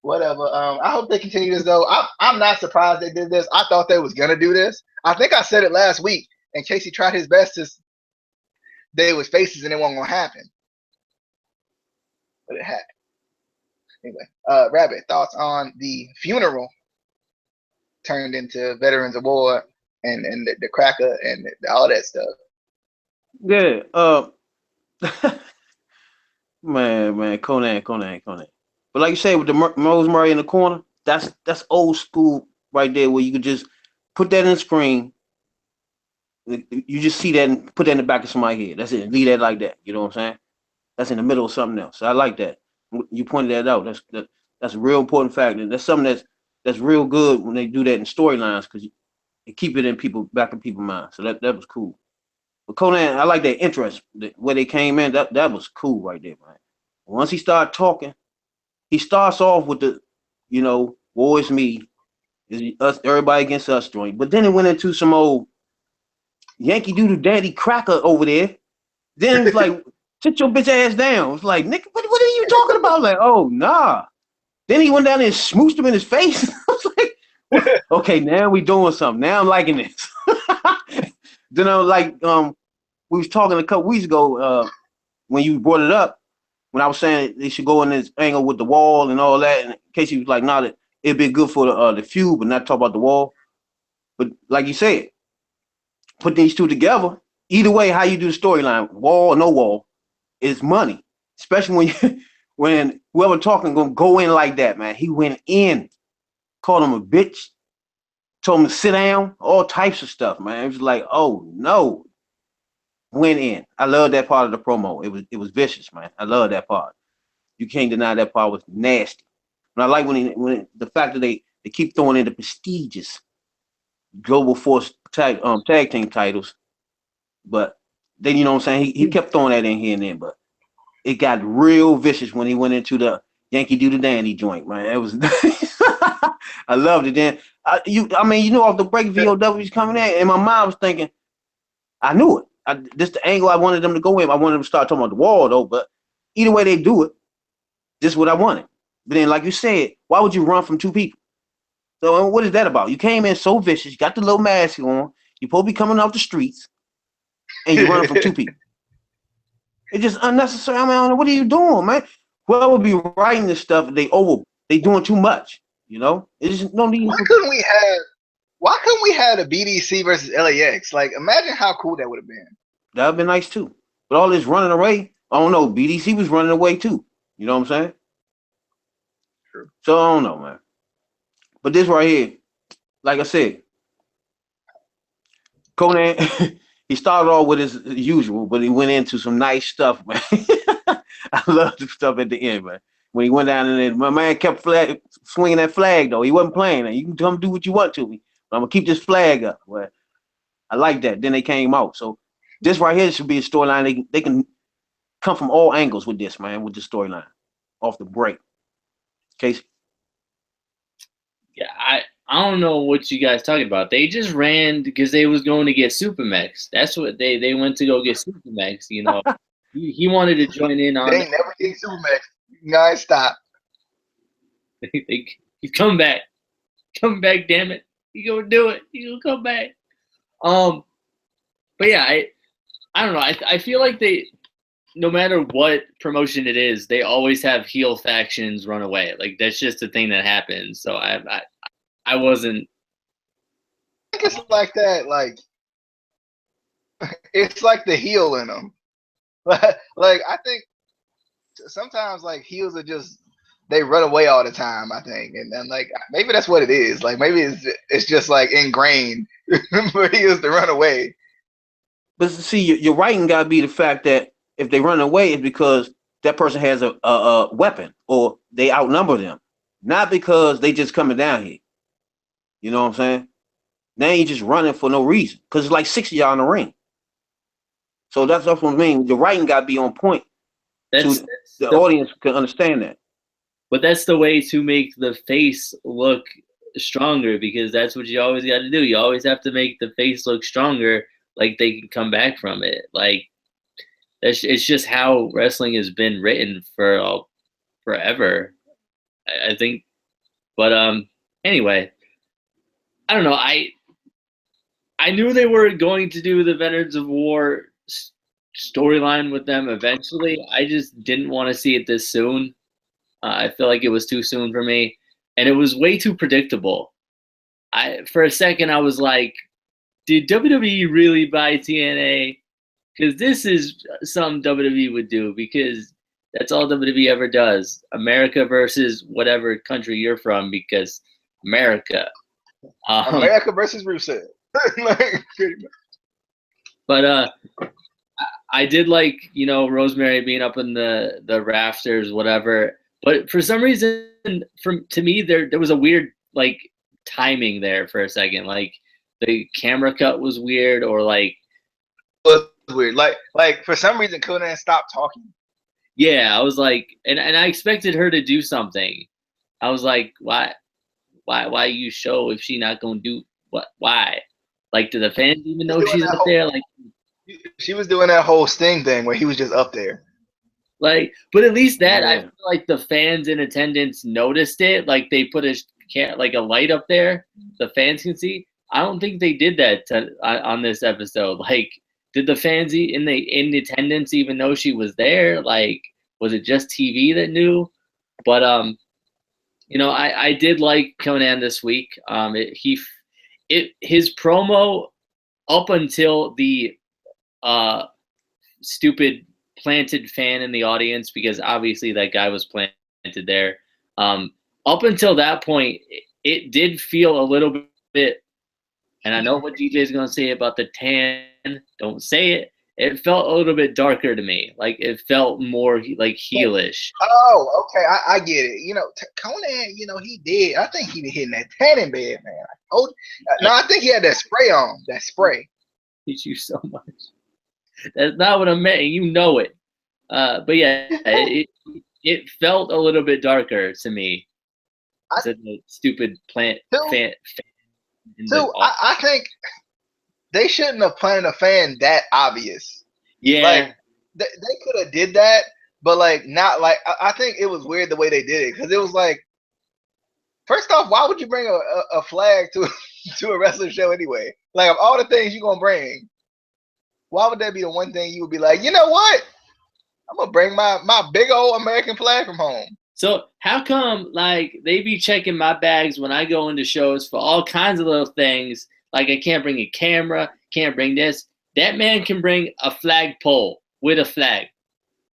whatever. I hope they continue this though. I'm not surprised they did this. I thought they was gonna do this. I think I said it last week. And Casey tried his best to they was faces and it wasn't gonna happen. But it happened. Anyway, Rabbit, thoughts on the funeral turned into Veterans of War and the cracker and all that stuff. Yeah. Man, Conan. But like you say, with the Rosemary in the corner, that's old school right there, where you could just put that in the screen. You just see that and put that in the back of somebody's head. That's it. Leave that like that. You know what I'm saying? That's in the middle of something else. I like that. You pointed that out. That's a real important fact. And that's something that's real good when they do that in storylines because you keep it in back in people's minds. So that was cool. But Conan, I like that interest where they came in. That was cool right there, man. Once he started talking, he starts off with the, war is me, is us, everybody against us joint. But then it went into some old Yankee Doodle Daddy cracker over there. Then it's like, sit your bitch ass down. It's like, nigga, what are you talking about? Like, oh nah. Then he went down there and smooshed him in his face. I was like, okay, now we doing something. Now I'm liking this. Then I was like, we was talking a couple weeks ago when you brought it up, when I was saying they should go in this angle with the wall and all that. And in case you was like, nah, it'd be good for the feud, but not talk about the wall. But like you said, put these two together. Either way, how you do the storyline, wall or no wall, is money. Especially when whoever talking gonna go in like that, man. He went in, called him a bitch, told him to sit down, all types of stuff, man. It was like, oh no. Went in. I love that part of the promo. It was vicious, man. I love that part. You can't deny that part was nasty. And I like when the fact that they keep throwing in the prestigious Global Force tag team titles, but then you know what I'm saying, he kept throwing that in here and then, but it got real vicious when he went into the Yankee Doodle Dandy joint, man. It was I loved it. Then I mean, you know, off the break, VOW's coming in, and my mind was thinking, I knew it. This the angle I wanted them to go in. I wanted them to start talking about the wall though, but either way they do it, this is what I wanted. But then, like you said, why would you run from two people? So what is that about? You came in so vicious, you got the little mask on, you're supposed to be coming off the streets, and you're running from two people. It's just unnecessary. I mean, what are you doing, man? Whoever be writing this stuff, they doing too much. You know, it's just no need. Why couldn't we have the BDC versus LAX? Like, imagine how cool that would have been. That would be nice too. But all this running away, I don't know. BDC was running away too. You know what I'm saying? True. So I don't know, man. But this right here, like I said, Konnan, he started off with his usual, but he went into some nice stuff, man. I love the stuff at the end, man. When he went down in there, my man kept swinging that flag, though. He wasn't playing. You can come do what you want to me, but I'm going to keep this flag up. Well, I like that. Then they came out. So this right here should be a storyline. They can come from all angles with this, man, with the storyline off the break. Casey? Yeah, I don't know what you guys talking about. They just ran because they was going to get Supermax. That's what they went to go get Supermax. You know, he wanted to join in on. They ain't never getting Supermax. Guys, stop. He's come back, damn it! He gonna do it. He gonna come back. But yeah, I don't know. I feel like they, no matter what promotion it is, they always have heel factions run away. Like that's just a thing that happens. So I wasn't. I think it's like that. Like it's like the heel in them. Like I think sometimes like heels are just they run away all the time. I think, and like maybe that's what it is. Like maybe it's just like ingrained for heels to run away. But see, your writing got to be the fact that if they run away, it's because that person has a weapon or they outnumber them, not because they just coming down here. You know what I'm saying? Now you just running for no reason because it's like 6 of y'all in the ring. So that's what I mean. The writing got to be on point. The audience can understand that. But that's the way to make the face look stronger because that's what you always got to do. You always have to make the face look stronger, like they can come back from it. Like it's just how wrestling has been written for forever, I think. But anyway, I don't know. I knew they were going to do the Veterans of War storyline with them eventually. I just didn't want to see it this soon. I feel like it was too soon for me, and it was way too predictable. For a second I was like, did WWE really buy TNA? Because this is something WWE would do because that's all WWE ever does. America versus whatever country you're from because America. America versus Rusev. But I did like, Rosemary being up in the rafters, whatever. But for some reason, to me, there was a weird like timing there for a second. Like the camera cut was weird, or like it was weird. Like for some reason, Konnan stopped talking. Yeah, I was like, and I expected her to do something. I was like, why you show if she not gonna do what? Why? Like, do the fans even know she's up there? Like, she was doing that whole Sting thing where he was just up there. Like, but at least that I feel like the fans in attendance noticed it. Like they put a light up there, the fans can see. I don't think they did that on this episode. Like, did the fans in attendance even know she was there? Like, was it just TV that knew? But I did like Konnan this week. His promo up until the stupid planted fan in the audience, because obviously that guy was planted there. Up until that point, it did feel a little bit, and I know what DJ is going to say about the tan. Don't say it. it felt a little bit darker to me. Like it felt more like heelish. Oh, okay, I get it. Conan, he did. I think he was hitting that tanning bed, man. No, I think he had that spray on. That spray. Hate you so much. That's not what I meant. You know it. But yeah, it felt a little bit darker to me. The stupid plant fan. I think they shouldn't have planted a fan that obvious. Yeah, like they could have did that, but like not like I think it was weird the way they did it because it was like, first off, why would you bring a flag to a wrestling show anyway? Like of all the things you're gonna bring, why would that be the one thing you would be like, you know what? I'm gonna bring my big old American flag from home. So how come like they be checking my bags when I go into shows for all kinds of little things? Like I can't bring a camera, can't bring this. That man can bring a flagpole with a flag.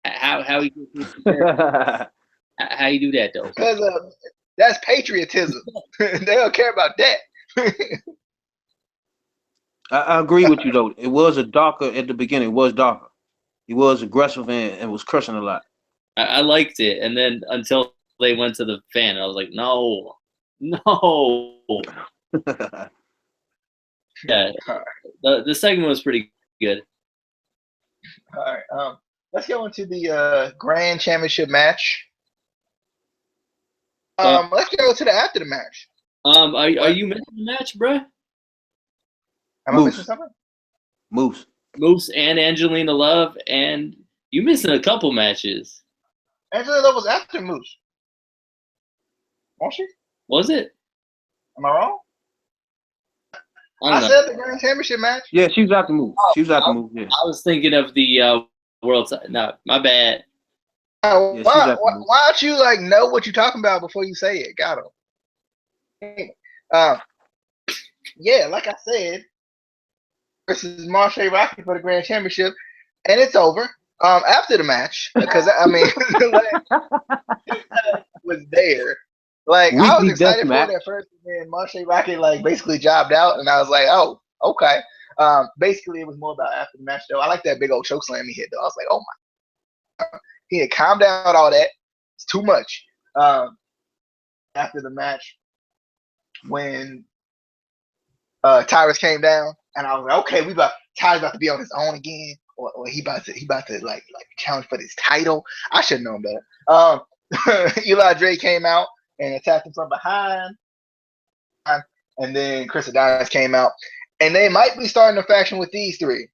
How you how you do that though? Because that's patriotism. They don't care about that. I agree with you though. It was a darker at the beginning. It was darker. He was aggressive and was cursing a lot. I liked it, and then until they went to the fan, I was like, no. Yeah, the segment was pretty good. All right, let's go into the Grand Championship match. Let's go to the after the match. Are you missing the match, bruh? Am I missing something? Moose and Angelina Love, and you missing a couple matches. Angelina Love was after Moose. Wasn't she? Was it? Am I wrong? I said the Grand Championship match. Yeah, she was after Moose. She was after Moose. Yeah. I was thinking of the world side. No, my bad. Why don't you like know what you're talking about before you say it? Got him. Yeah, like I said, versus Marshay Rockey for the Grand Championship, and it's over. After the match, because I mean, was there. Like I was excited for it at first, and then Marshay Rockey like basically jobbed out, and I was like, oh, okay. Basically, it was more about after the match though. I like that big old choke slam he hit though. I was like, oh my. He had calmed down all that. It's too much. After the match, when Tyrus came down, and I was like, okay, Tyrus about to be on his own again, or he about to like challenge for this title. I should have known better. Eli Drake came out and attacked him from behind, and then Chris Adonis came out, and they might be starting a faction with these three.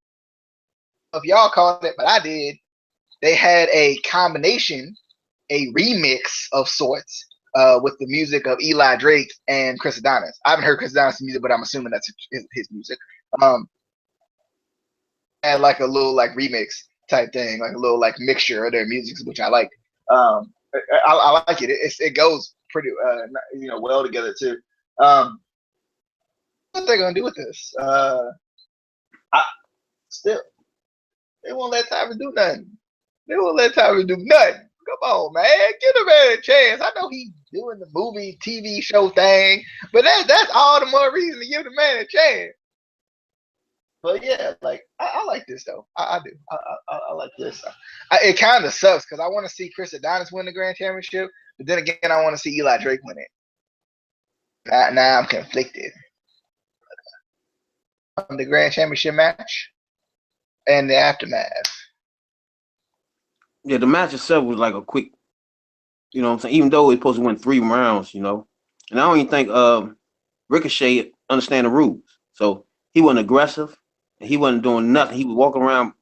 If y'all called it, but I did. They had a combination, a remix of sorts, with the music of Eli Drake and Chris Adonis. I haven't heard Chris Adonis' music, but I'm assuming that's his music. And like a little like remix type thing, like a little like mixture of their music, which I like. I like it. It goes pretty well together too. What they're gonna do with this? They won't let Tyrus do nothing. They won't let Tyrus do nothing. Come on, man. Give the man a chance. I know he's doing the movie, TV show thing, but that's all the more reason to give the man a chance. But yeah, like I like this though. I do. I like this. It kind of sucks because I want to see Chris Adonis win the Grand Championship, but then again, I want to see Eli Drake win it. Now I'm conflicted. The Grand Championship match and the aftermath. Yeah, the match itself was like a quick, you know what I'm saying? Even though it's supposed to win 3 rounds, you know. And I don't even think Ricochet understand the rules. So he wasn't aggressive. And he wasn't doing nothing. He was walking around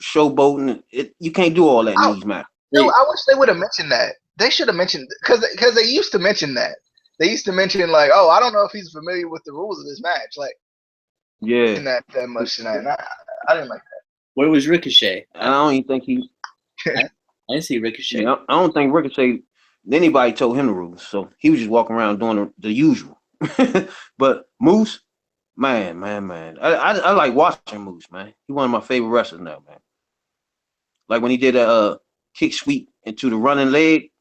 showboating. You can't do all that in these matches. No, I wish they would have mentioned that. They should have mentioned, because they used to mention that. They used to mention like, oh, I don't know if he's familiar with the rules of this match. Like, yeah, that much tonight. I didn't like that. Where was Ricochet? I don't even think he. I didn't see Ricochet. I don't think Ricochet. Anybody told him the rules, so he was just walking around doing the usual. But Moose, man, I like watching Moose, man. He's one of my favorite wrestlers now, man. Like when he did a kick sweep into the running leg,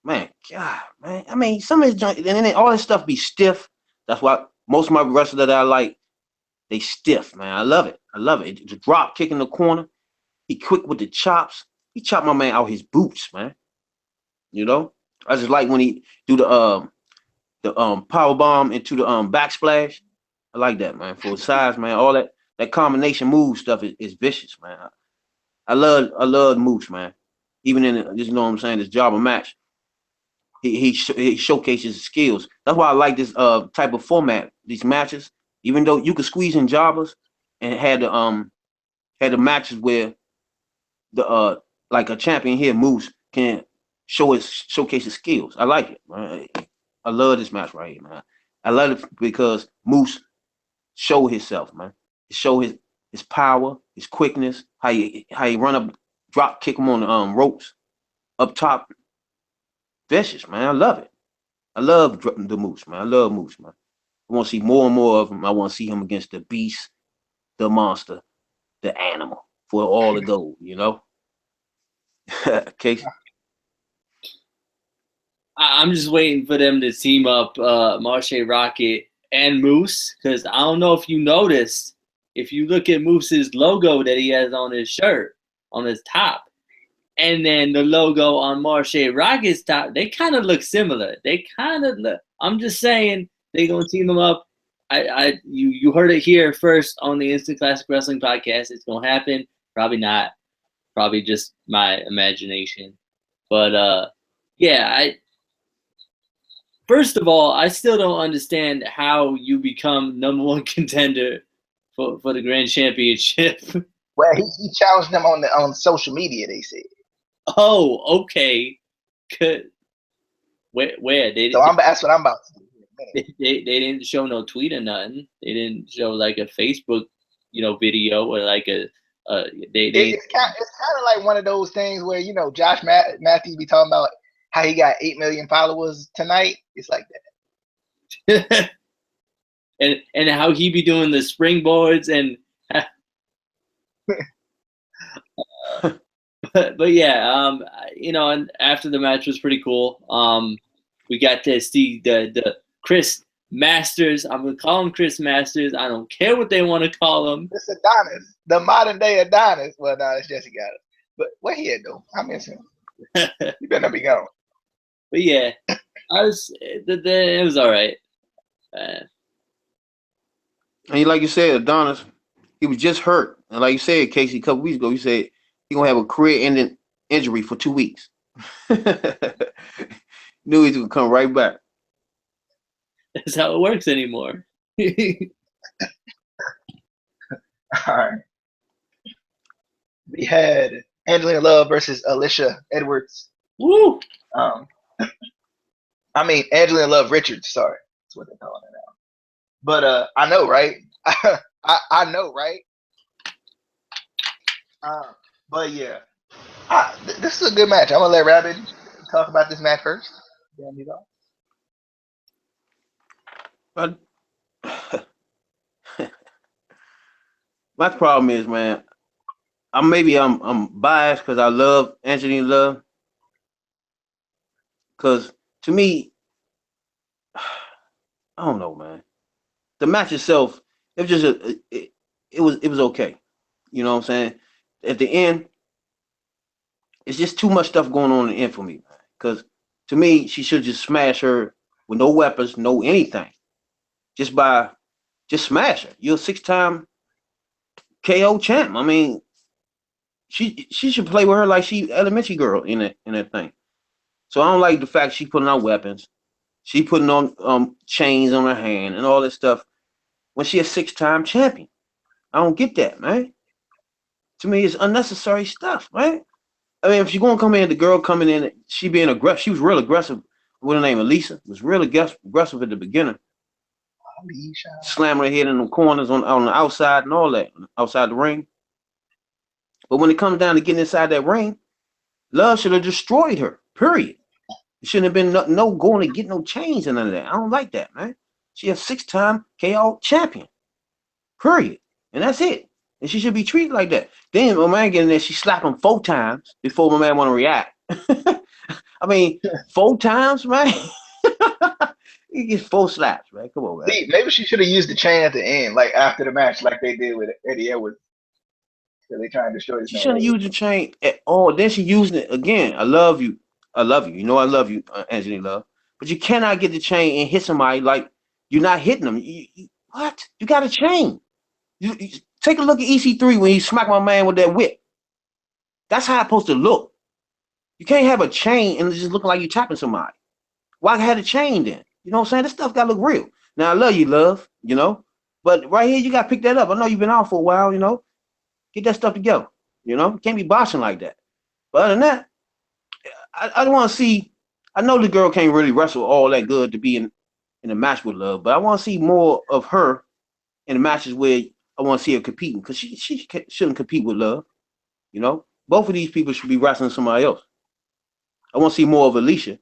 man. God, man. I mean, some of his and then all this stuff be stiff. That's why most of my wrestlers that I like, they stiff, man. I love it. I love it. The drop kick in the corner. He quick with the chops. He chopped my man out his boots, man. You know, I just like when he do the power bomb into the backsplash. I like that, man. For his size, man, all that combination move stuff is vicious, man. I love Moose, man. Even in this, you know what I'm saying, this Jobber match, he showcases his skills. That's why I like this type of format, these matches. Even though you could squeeze in jobbers and had the matches where the like a champion here, Moose, can showcase his skills. I like it, man. I love this match right here, man. I love it because Moose show himself, man. He show his power, his quickness, how he run up, drop kick him on the ropes up top. Vicious, man. I love it. I love the Moose, man. I love Moose, man. I want to see more and more of him. I want to see him against the beast, the monster, the animal for all the gold, you know? Casey? I'm just waiting for them to team up Marshe Rocket and Moose, because I don't know if you noticed, if you look at Moose's logo that he has on his shirt, on his top, and then the logo on Marshe Rocket's top, they kind of look similar. They kind of look. I'm just saying they're gonna team them up. You heard it here first on the Instant Classic Wrestling podcast. It's gonna happen. Probably not. Probably just my imagination. But yeah, first of all, I still don't understand how you become #1 contender for the Grand Championship. Well, he challenged them on social media, they said. Oh, okay. Good. Where they? So that's what I'm about to do. They didn't show no tweet or nothing. They didn't show like a Facebook, video or like a. It's kind of like one of those things where Josh Matthews be talking about how he got 8 million followers tonight. It's like that. and how he be doing the springboards and. But yeah, and after the match was pretty cool. We got to see the Chris Masters. I'm gonna call him Chris Masters. I don't care what they want to call him. It's Adonis, the modern day Adonis. Well, no, it's Jesse got it. But what he had though, I miss him. He better be gone. But yeah, it was all right. And like you said, Adonis, he was just hurt, and like you said, Casey, a couple weeks ago, you said he gonna have a career-ending injury for 2 weeks. Knew he would come right back. That's how it works anymore. All right. We had Angelina Love versus Alicia Edwards. Woo! I mean Angelina Love Richards. Sorry, that's what they're calling it now. But I know, right? I know, right? But yeah, this is a good match. I'm gonna let Rabbit talk about this match first. My problem is, man, I'm biased because I love Angelina Love. Because to me, I don't know, man. The match itself, it was just it was okay. You know what I'm saying? At the end, it's just too much stuff going on in the end for me, man. Because to me, she should just smash her with no weapons, no anything. Just smash her. You're a 6-time KO champ. I mean, she should play with her like she elementary girl in that thing. So I don't like the fact she putting out weapons. She putting on chains on her hand and all this stuff when she a 6-time champion. I don't get that, man. To me, it's unnecessary stuff, man. I mean, if you're gonna come in, the girl coming in, she being aggressive. She was real aggressive. What her name? Elisa was real aggressive at the beginning. Slamming her head in the corners on the outside and all that, outside the ring. But when it comes down to getting inside that ring, Love should have destroyed her, period. It shouldn't have been no going to get no chains and none of that. I don't like that, man. She a 6-time KO champion, period. And that's it. And she should be treated like that. Then my man getting there, she slapped him 4 times before my man want to react. I mean, 4 times, man. He gets 4 slaps, man. Come on, man. See, maybe she should have used the chain at the end, like after the match, like they did with Eddie Edwards. So they trying to destroy his She man. shouldn't use the chain at all. Then she using it again. I love you. I love you. You know I love you, Anthony Love. But you cannot get the chain and hit somebody like you're not hitting them. What? You got a chain. You take a look at EC3 when he smacked my man with that whip. That's how it's supposed to look. You can't have a chain and it's just looking like you're tapping somebody. Why have a chain then? You know what I'm saying? This stuff got to look real. Now, I love you, Love, you know. But right here, you got to pick that up. I know you've been out for a while, you know. Get that stuff together, you know. You can't be boxing like that. But other than that, I want to see. I know the girl can't really wrestle all that good to be in a match with Love, but I want to see more of her in the matches where I want to see her competing because she shouldn't compete with Love, you know. Both of these people should be wrestling somebody else. I want to see more of Alicia,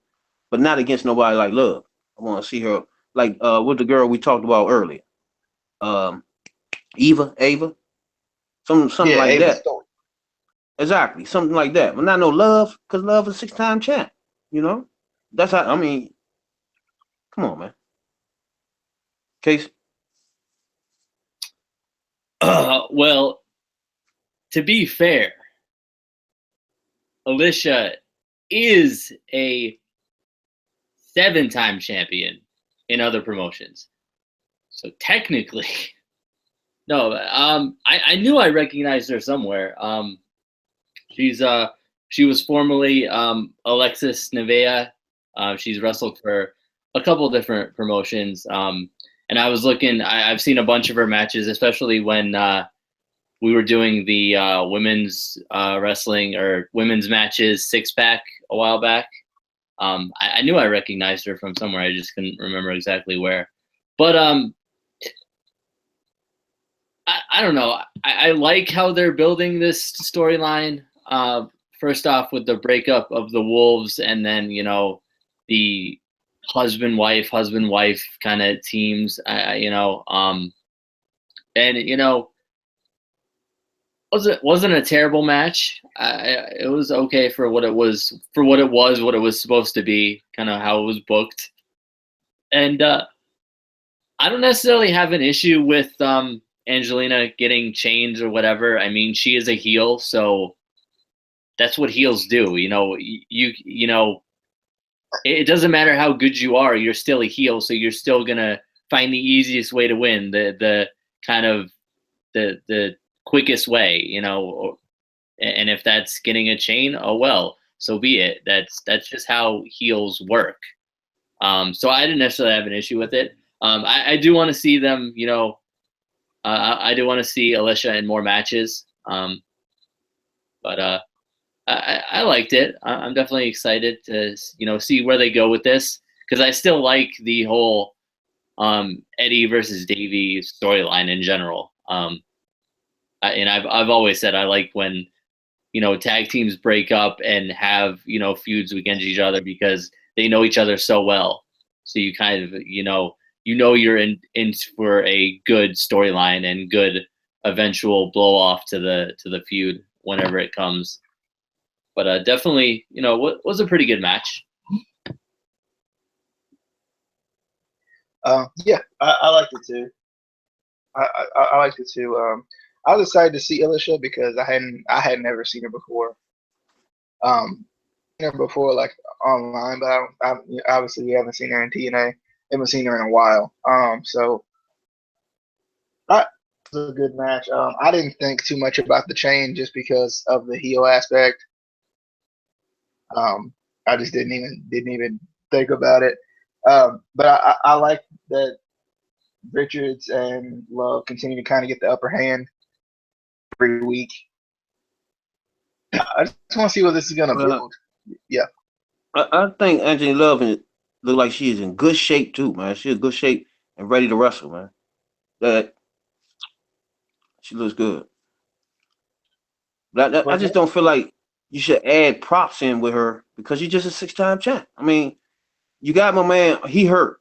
but not against nobody like Love. I want to see her like with the girl we talked about earlier, Ava, something like Ava's that. story. Exactly, something like that. But not no Love, because Love is 6-time champ. You know, that's how. I mean, come on, man. Case. Well, to be fair, Alicia is a 7-time champion in other promotions. So technically, no. I knew I recognized her somewhere. She was formerly Alexis Nevaeh. She's wrestled for a couple different promotions. And I was looking. I've seen a bunch of her matches, especially when we were doing the women's wrestling or women's matches 6-pack a while back. I knew I recognized her from somewhere. I just couldn't remember exactly where. But I don't know. I like how they're building this storyline. First off, with the breakup of the Wolves, and then the husband-wife kind of teams. And wasn't a terrible match. It was okay for what it was supposed to be, kind of how it was booked. And I don't necessarily have an issue with Angelina getting chains or whatever. I mean, she is a heel, so that's what heels do. It doesn't matter how good you are, you're still a heel, so you're still gonna find the easiest way to win, the kind of the quickest way, and if that's getting a chain, oh well, so be it. That's just how heels work. So I didn't necessarily have an issue with it. I do want to see them, I do want to see Alicia in more matches. But I liked it. I'm definitely excited to see where they go with this, because I still like the whole Eddie versus Davey storyline in general. And I've always said I like when tag teams break up and have feuds against each other, because they know each other so well. So you kind of you're in for a good storyline and good eventual blow off to the feud whenever it comes. But definitely, was a pretty good match. Yeah, I liked it too. I liked it too. I was excited to see Alicia because I had never seen her before. Seen her before like online, but obviously we haven't seen her in TNA. Haven't seen her in a while. So that was a good match. I didn't think too much about the chain just because of the heel aspect. I just didn't even think about it. But I like that Richards and Love continue to kind of get the upper hand every week. I just want to see what this is gonna build. Yeah. I think Anthony Love look like she is in good shape too, man. She's in good shape and ready to wrestle, man. That she looks good. But I just don't feel like you should add props in with her because she's just a 6-time champ. I mean, you got my man. He hurt.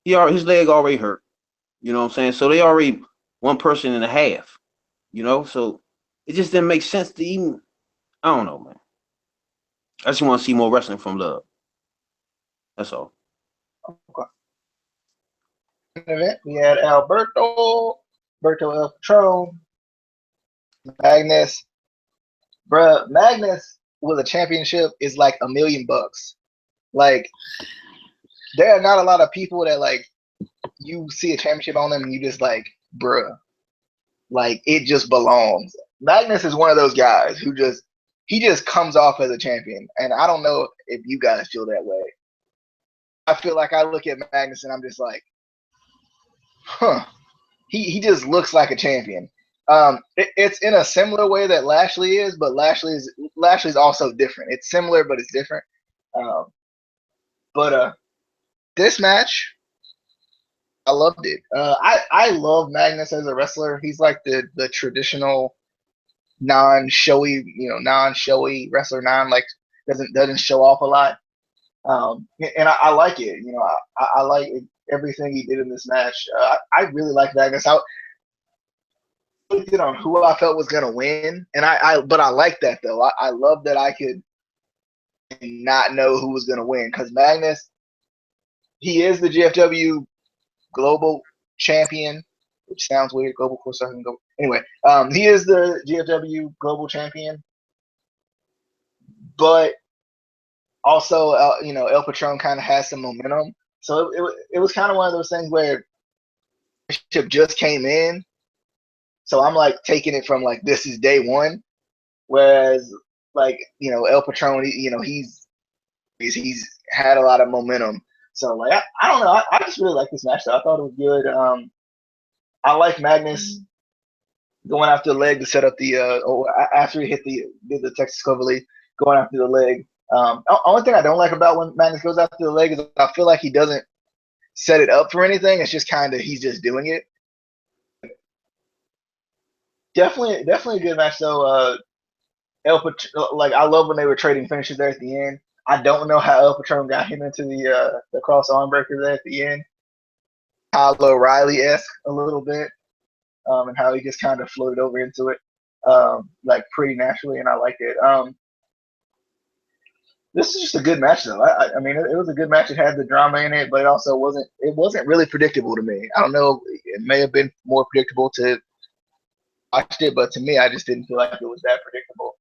His leg already hurt. You know what I'm saying? So they already 1.5 persons. So it just didn't make sense to even. I don't know, man. I just want to see more wrestling from Love. That's all. Okay. event, we had Alberto El Patron, Magnus. Bruh, Magnus with a championship is like $1 million. Like, there are not a lot of people that like you see a championship on them and you just like, bruh, like it just belongs. Magnus is one of those guys who he just comes off as a champion, and I don't know if you guys feel that way. I feel like I look at Magnus and I'm just like, he just looks like a champion. It's in a similar way that Lashley is, but Lashley's also different. It's similar, but it's different. But this match, I loved it. I love Magnus as a wrestler. He's like the traditional non-showy wrestler. Like doesn't show off a lot. And I like it. I like everything he did in this match. I really like Magnus. I looked it on who I felt was gonna win, and but I like that though. I love that I could not know who was gonna win because Magnus, he is the GFW Global Champion, which sounds weird. Global Force Go. Anyway, he is the GFW Global Champion, but also, El Patron kind of has some momentum. So it was kind of one of those things where Bishop just came in. So I'm like taking it from like this is day one, whereas like El Patron, he's had a lot of momentum. So like I don't know, I just really like this match. Though. I thought it was good. I like Magnus going after the leg to set up the after he did the Texas Cloverleaf, going after the leg. Only thing I don't like about when Magnus goes after the leg is I feel like he doesn't set it up for anything. It's just kind of he's just doing it. Definitely a good match though. Like I love when they were trading finishes there at the end. I don't know how El Patron got him into the cross arm breaker there at the end. Kyle O'Reilly-esque a little bit, and how he just kind of floated over into it, like pretty naturally, and I like it. This is just a good match though. I mean, it was a good match. It had the drama in it, but it also wasn't really predictable to me. I don't know. It may have been more predictable to watch it, but to me, I just didn't feel like it was that predictable.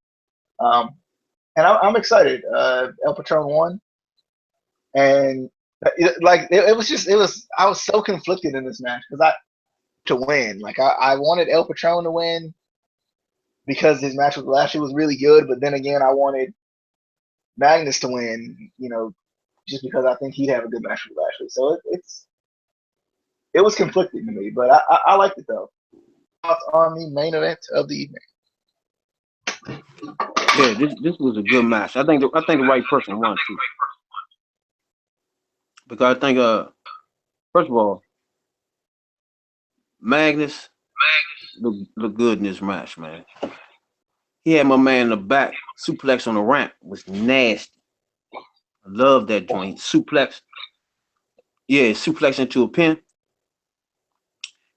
And I'm excited. El Patron won, and it was. I was so conflicted in this match because to win. Like I wanted El Patron to win because his match with Lashley was really good, but then again, I wanted Magnus to win. Just because I think he'd have a good match with Lashley. So it was conflicting to me, but I liked it though. Thoughts on the main event of the evening? Yeah, this was a good match. I think the right person won too. Because I think first of all, Magnus looked good in this match, man. He had my man in the back, suplex on the ramp was nasty. I love that joint. Suplex. Yeah, suplex into a pin.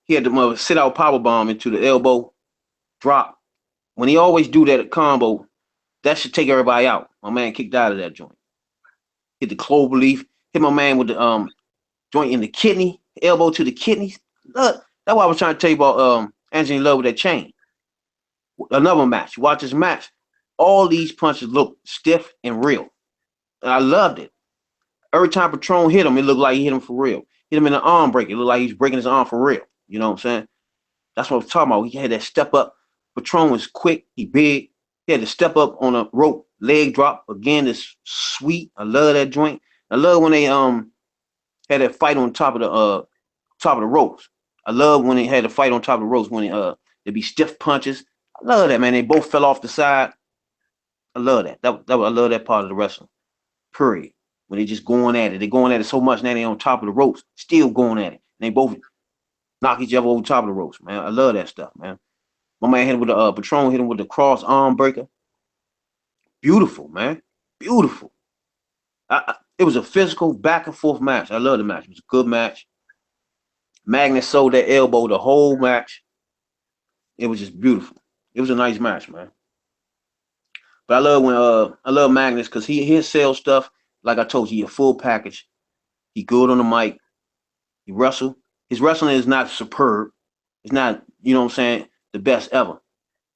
He had the sit out power bomb into the elbow, drop. When he always do that combo, that should take everybody out. My man kicked out of that joint. Hit the clover leaf. Hit my man with the joint in the kidney, elbow to the kidneys. Look, that's why I was trying to tell you about Anthony Love with that chain. Another match. You watch this match. All these punches look stiff and real. And I loved it. Every time Patron hit him, it looked like he hit him for real. Hit him in the arm break. It looked like he's breaking his arm for real. You know what I'm saying? That's what I was talking about. He had that step up. Patron was quick. He big. He had to step up on a rope, leg drop. Again, it's sweet. I love that joint. I love when they had that fight on top of the ropes. I love when they had a fight on top of the ropes when there'd be stiff punches. I love that, man. They both fell off the side. I love that. I love that part of the wrestling. Period. When they just going at it. They're going at it so much now they on top of the ropes, still going at it. And they both knock each other over top of the ropes, man. I love that stuff, man. My man hit him with the Patron, hit him with the cross arm breaker. Beautiful, man. Beautiful. It was a physical back and forth match. I love the match. It was a good match. Magnus sold that elbow the whole match. It was just beautiful. It was a nice match, man. But I love Magnus because he'll sell stuff. Like I told you, he a full package. He good on the mic. He wrestle. his wrestling is not superb. It's not, you know what I'm saying, the best ever.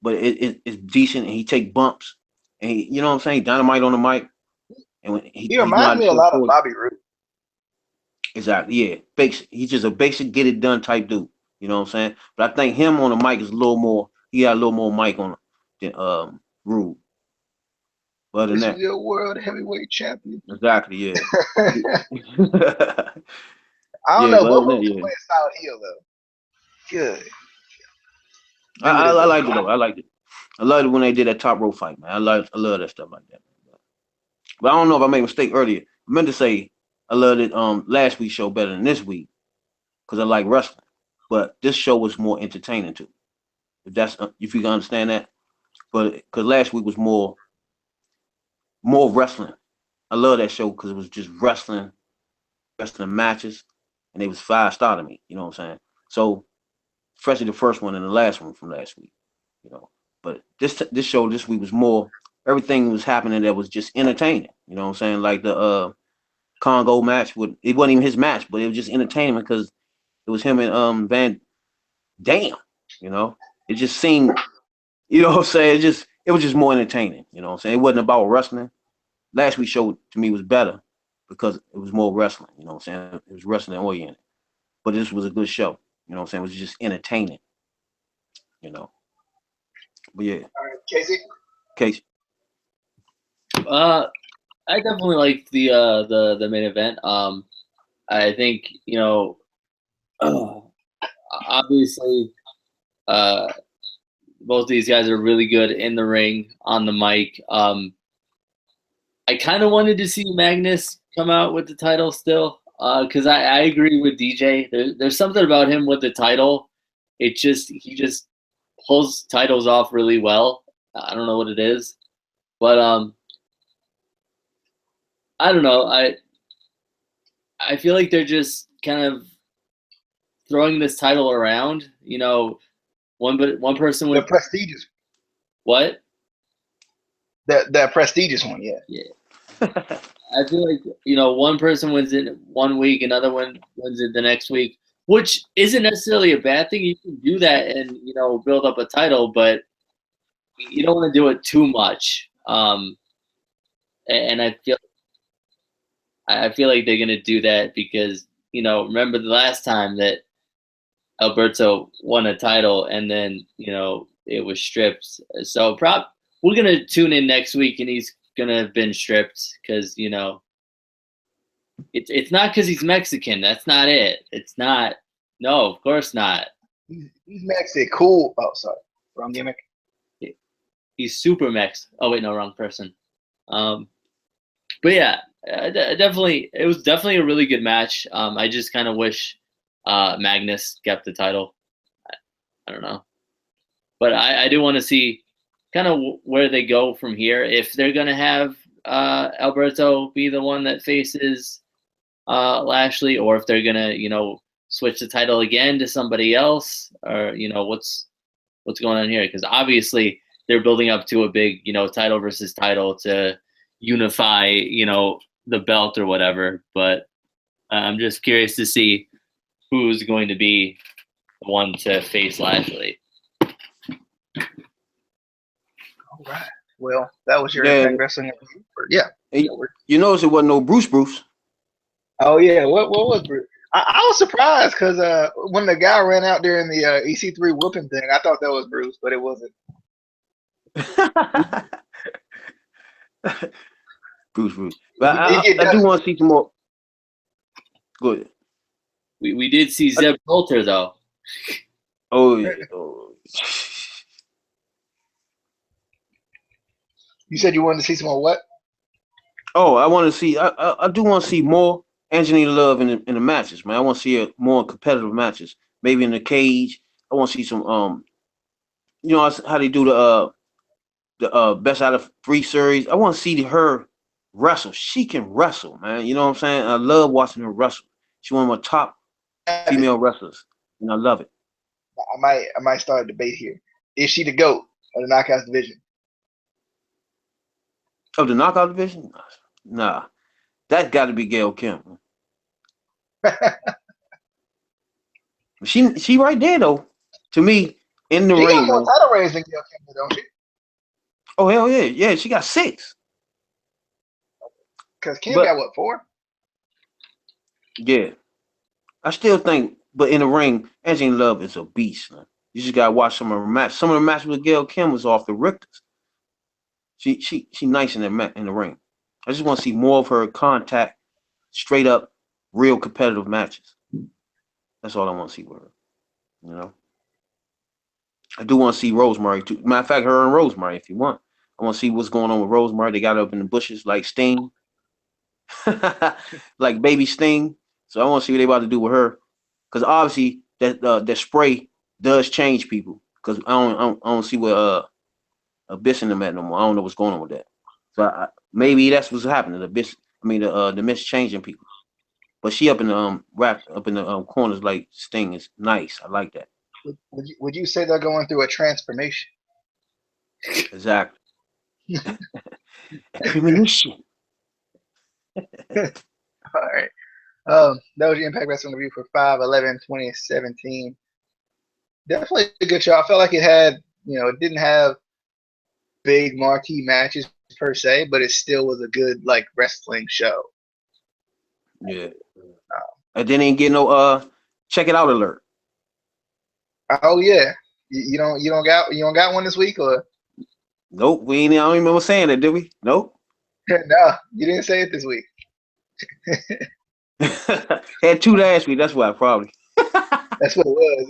But it's decent, and he take bumps, and he, you know what I'm saying, dynamite on the mic, and when He he know how reminds to me a show lot of forward. Bobby Roode. Exactly, yeah. Basic. He's just a basic get it done type dude. You know what I'm saying? But I think him on the mic is a little more. He got a little more mic on than Rude. But other than This is that, your world heavyweight champion. exactly, yeah. I don't Yeah, know, but but other than that, Roode's yeah. playing solid heel though. Good. I liked it though. I liked it. I loved it when they did that top rope fight, man. I love that stuff like that. But I don't know if I made a mistake earlier. I meant to say I loved it last week's show better than this week because I like wrestling. But this show was more entertaining too. If you can understand that. But because last week was more wrestling. I love that show because it was just wrestling matches, and it was 5-star to me. You know what I'm saying? So, especially the first one and the last one from last week. You know, but this show this week was more. Everything was happening that was just entertaining. You know what I'm saying? Like the Congo match it wasn't even his match, but it was just entertainment because it was him and Van Dam. You know, it just seemed. You know what I'm saying? It was just more entertaining. You know what I'm saying? It wasn't about wrestling. Last week's show to me was better because it was more wrestling. You know what I'm saying? It was wrestling oriented. But this was a good show. You know what I'm saying? It was just entertaining. You know. But yeah. All right, Casey. Case. I definitely liked the main event. I think obviously both of these guys are really good in the ring, on the mic. I kind of wanted to see Magnus come out with the title still, because I agree with DJ. There's something about him with the title. He just pulls titles off really well. I don't know what it is, but I don't know. I feel like they're just kind of throwing this title around. One person The would prestigious. what? That prestigious one, yeah. Yeah. I feel like one person wins it 1 week, another one wins it the next week, which isn't necessarily a bad thing. You can do that and build up a title, but you don't want to do it too much. And I feel like they're gonna do that because remember the last time that Alberto won a title and then it was stripped. So we're gonna tune in next week and he's gonna have been stripped because it's not because he's Mexican. That's not it. It's not. No, of course not. He's Mexican. Cool. Oh, sorry. Wrong gimmick. He's super Mex. Oh wait, no, wrong person. But yeah, definitely, it was definitely a really good match. I just kind of wish Magnus kept the title. I don't know, but I do want to see kind of where they go from here. If they're gonna have Alberto be the one that faces Lashley, or if they're gonna switch the title again to somebody else, or what's going on here? Because obviously they're building up to a big title versus title to unify the belt or whatever. But I'm just curious to see who's going to be the one to face Lashley. All right. Well, that was your Yeah. Impact Wrestling. Yeah. Hey, you notice it wasn't no Bruce. Oh yeah. What was Bruce? I was surprised because when the guy ran out during the EC3 whooping thing, I thought that was Bruce, but it wasn't. Bruce. But He did get I do dusted. want to see some more. Good. We did see Zeb Coulter though. Oh yeah. Oh. You said you wanted to see some more what? Oh, I want to see. I do want to see more Angelina Love in the matches, man. I want to see more competitive matches. Maybe in the cage. I want to see some. How they do the best out of 3 series. I want to see her wrestle. She can wrestle, man. You know what I'm saying? I love watching her wrestle. She's one of my top female wrestlers, and I love it. I might start a debate here. Is she the GOAT of the Knockouts division? Of the knockout division? Nah. That got to be Gail Kim. She right there though. To me, in the She ring, got more like, title reigns than Gail Kim, don't she? oh hell yeah, yeah, she got 6. Because Kim But got what, 4? yeah, I still think, but in the ring, Angelina Love is a beast, man. You just gotta watch some of her matches. Some of the matches with Gail Kim was off the Richters. She nice in the ring. I just want to see more of her contact, straight up, real competitive matches. That's all I want to see with her. You know, I do want to see Rosemary too. Matter of fact, her and Rosemary, if you want, I want to see what's going on with Rosemary. They got her up in the bushes like Sting, like baby Sting. So I want to see what they about to do with her, because obviously that spray does change people. Because I don't see where Abyss in them at no more. I don't know what's going on with that. So maybe that's what's happening. The Mist changing people. But she up in the up in the corners like Sting is nice. I like that. Would you say they're going through a transformation? Exactly. Premonition. All right. That was your Impact Wrestling review for 5/11/2017. Definitely a good show. I felt like it didn't have big marquee matches per se, but it still was a good like wrestling show. Yeah. And then ain't get no check it out alert. Oh yeah. You don't got one this week, or Nope. I don't even remember saying that, did we? Nope. no, you didn't say it this week. Had 2 last week, that's why probably. That's what it was.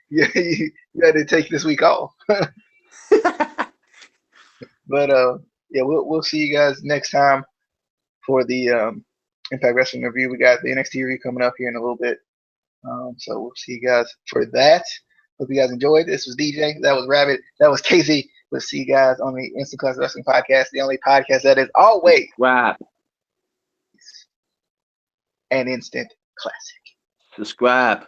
you had to take this week off. But yeah, we'll see you guys next time for the Impact Wrestling review. We got the NXT review coming up here in a little bit. So we'll see you guys for that. Hope you guys enjoyed. This was DJ. That was Rabbit. That was KZ. We'll see you guys on the Instant Classic Wrestling Podcast, the only podcast that is always Right. an instant classic. Subscribe.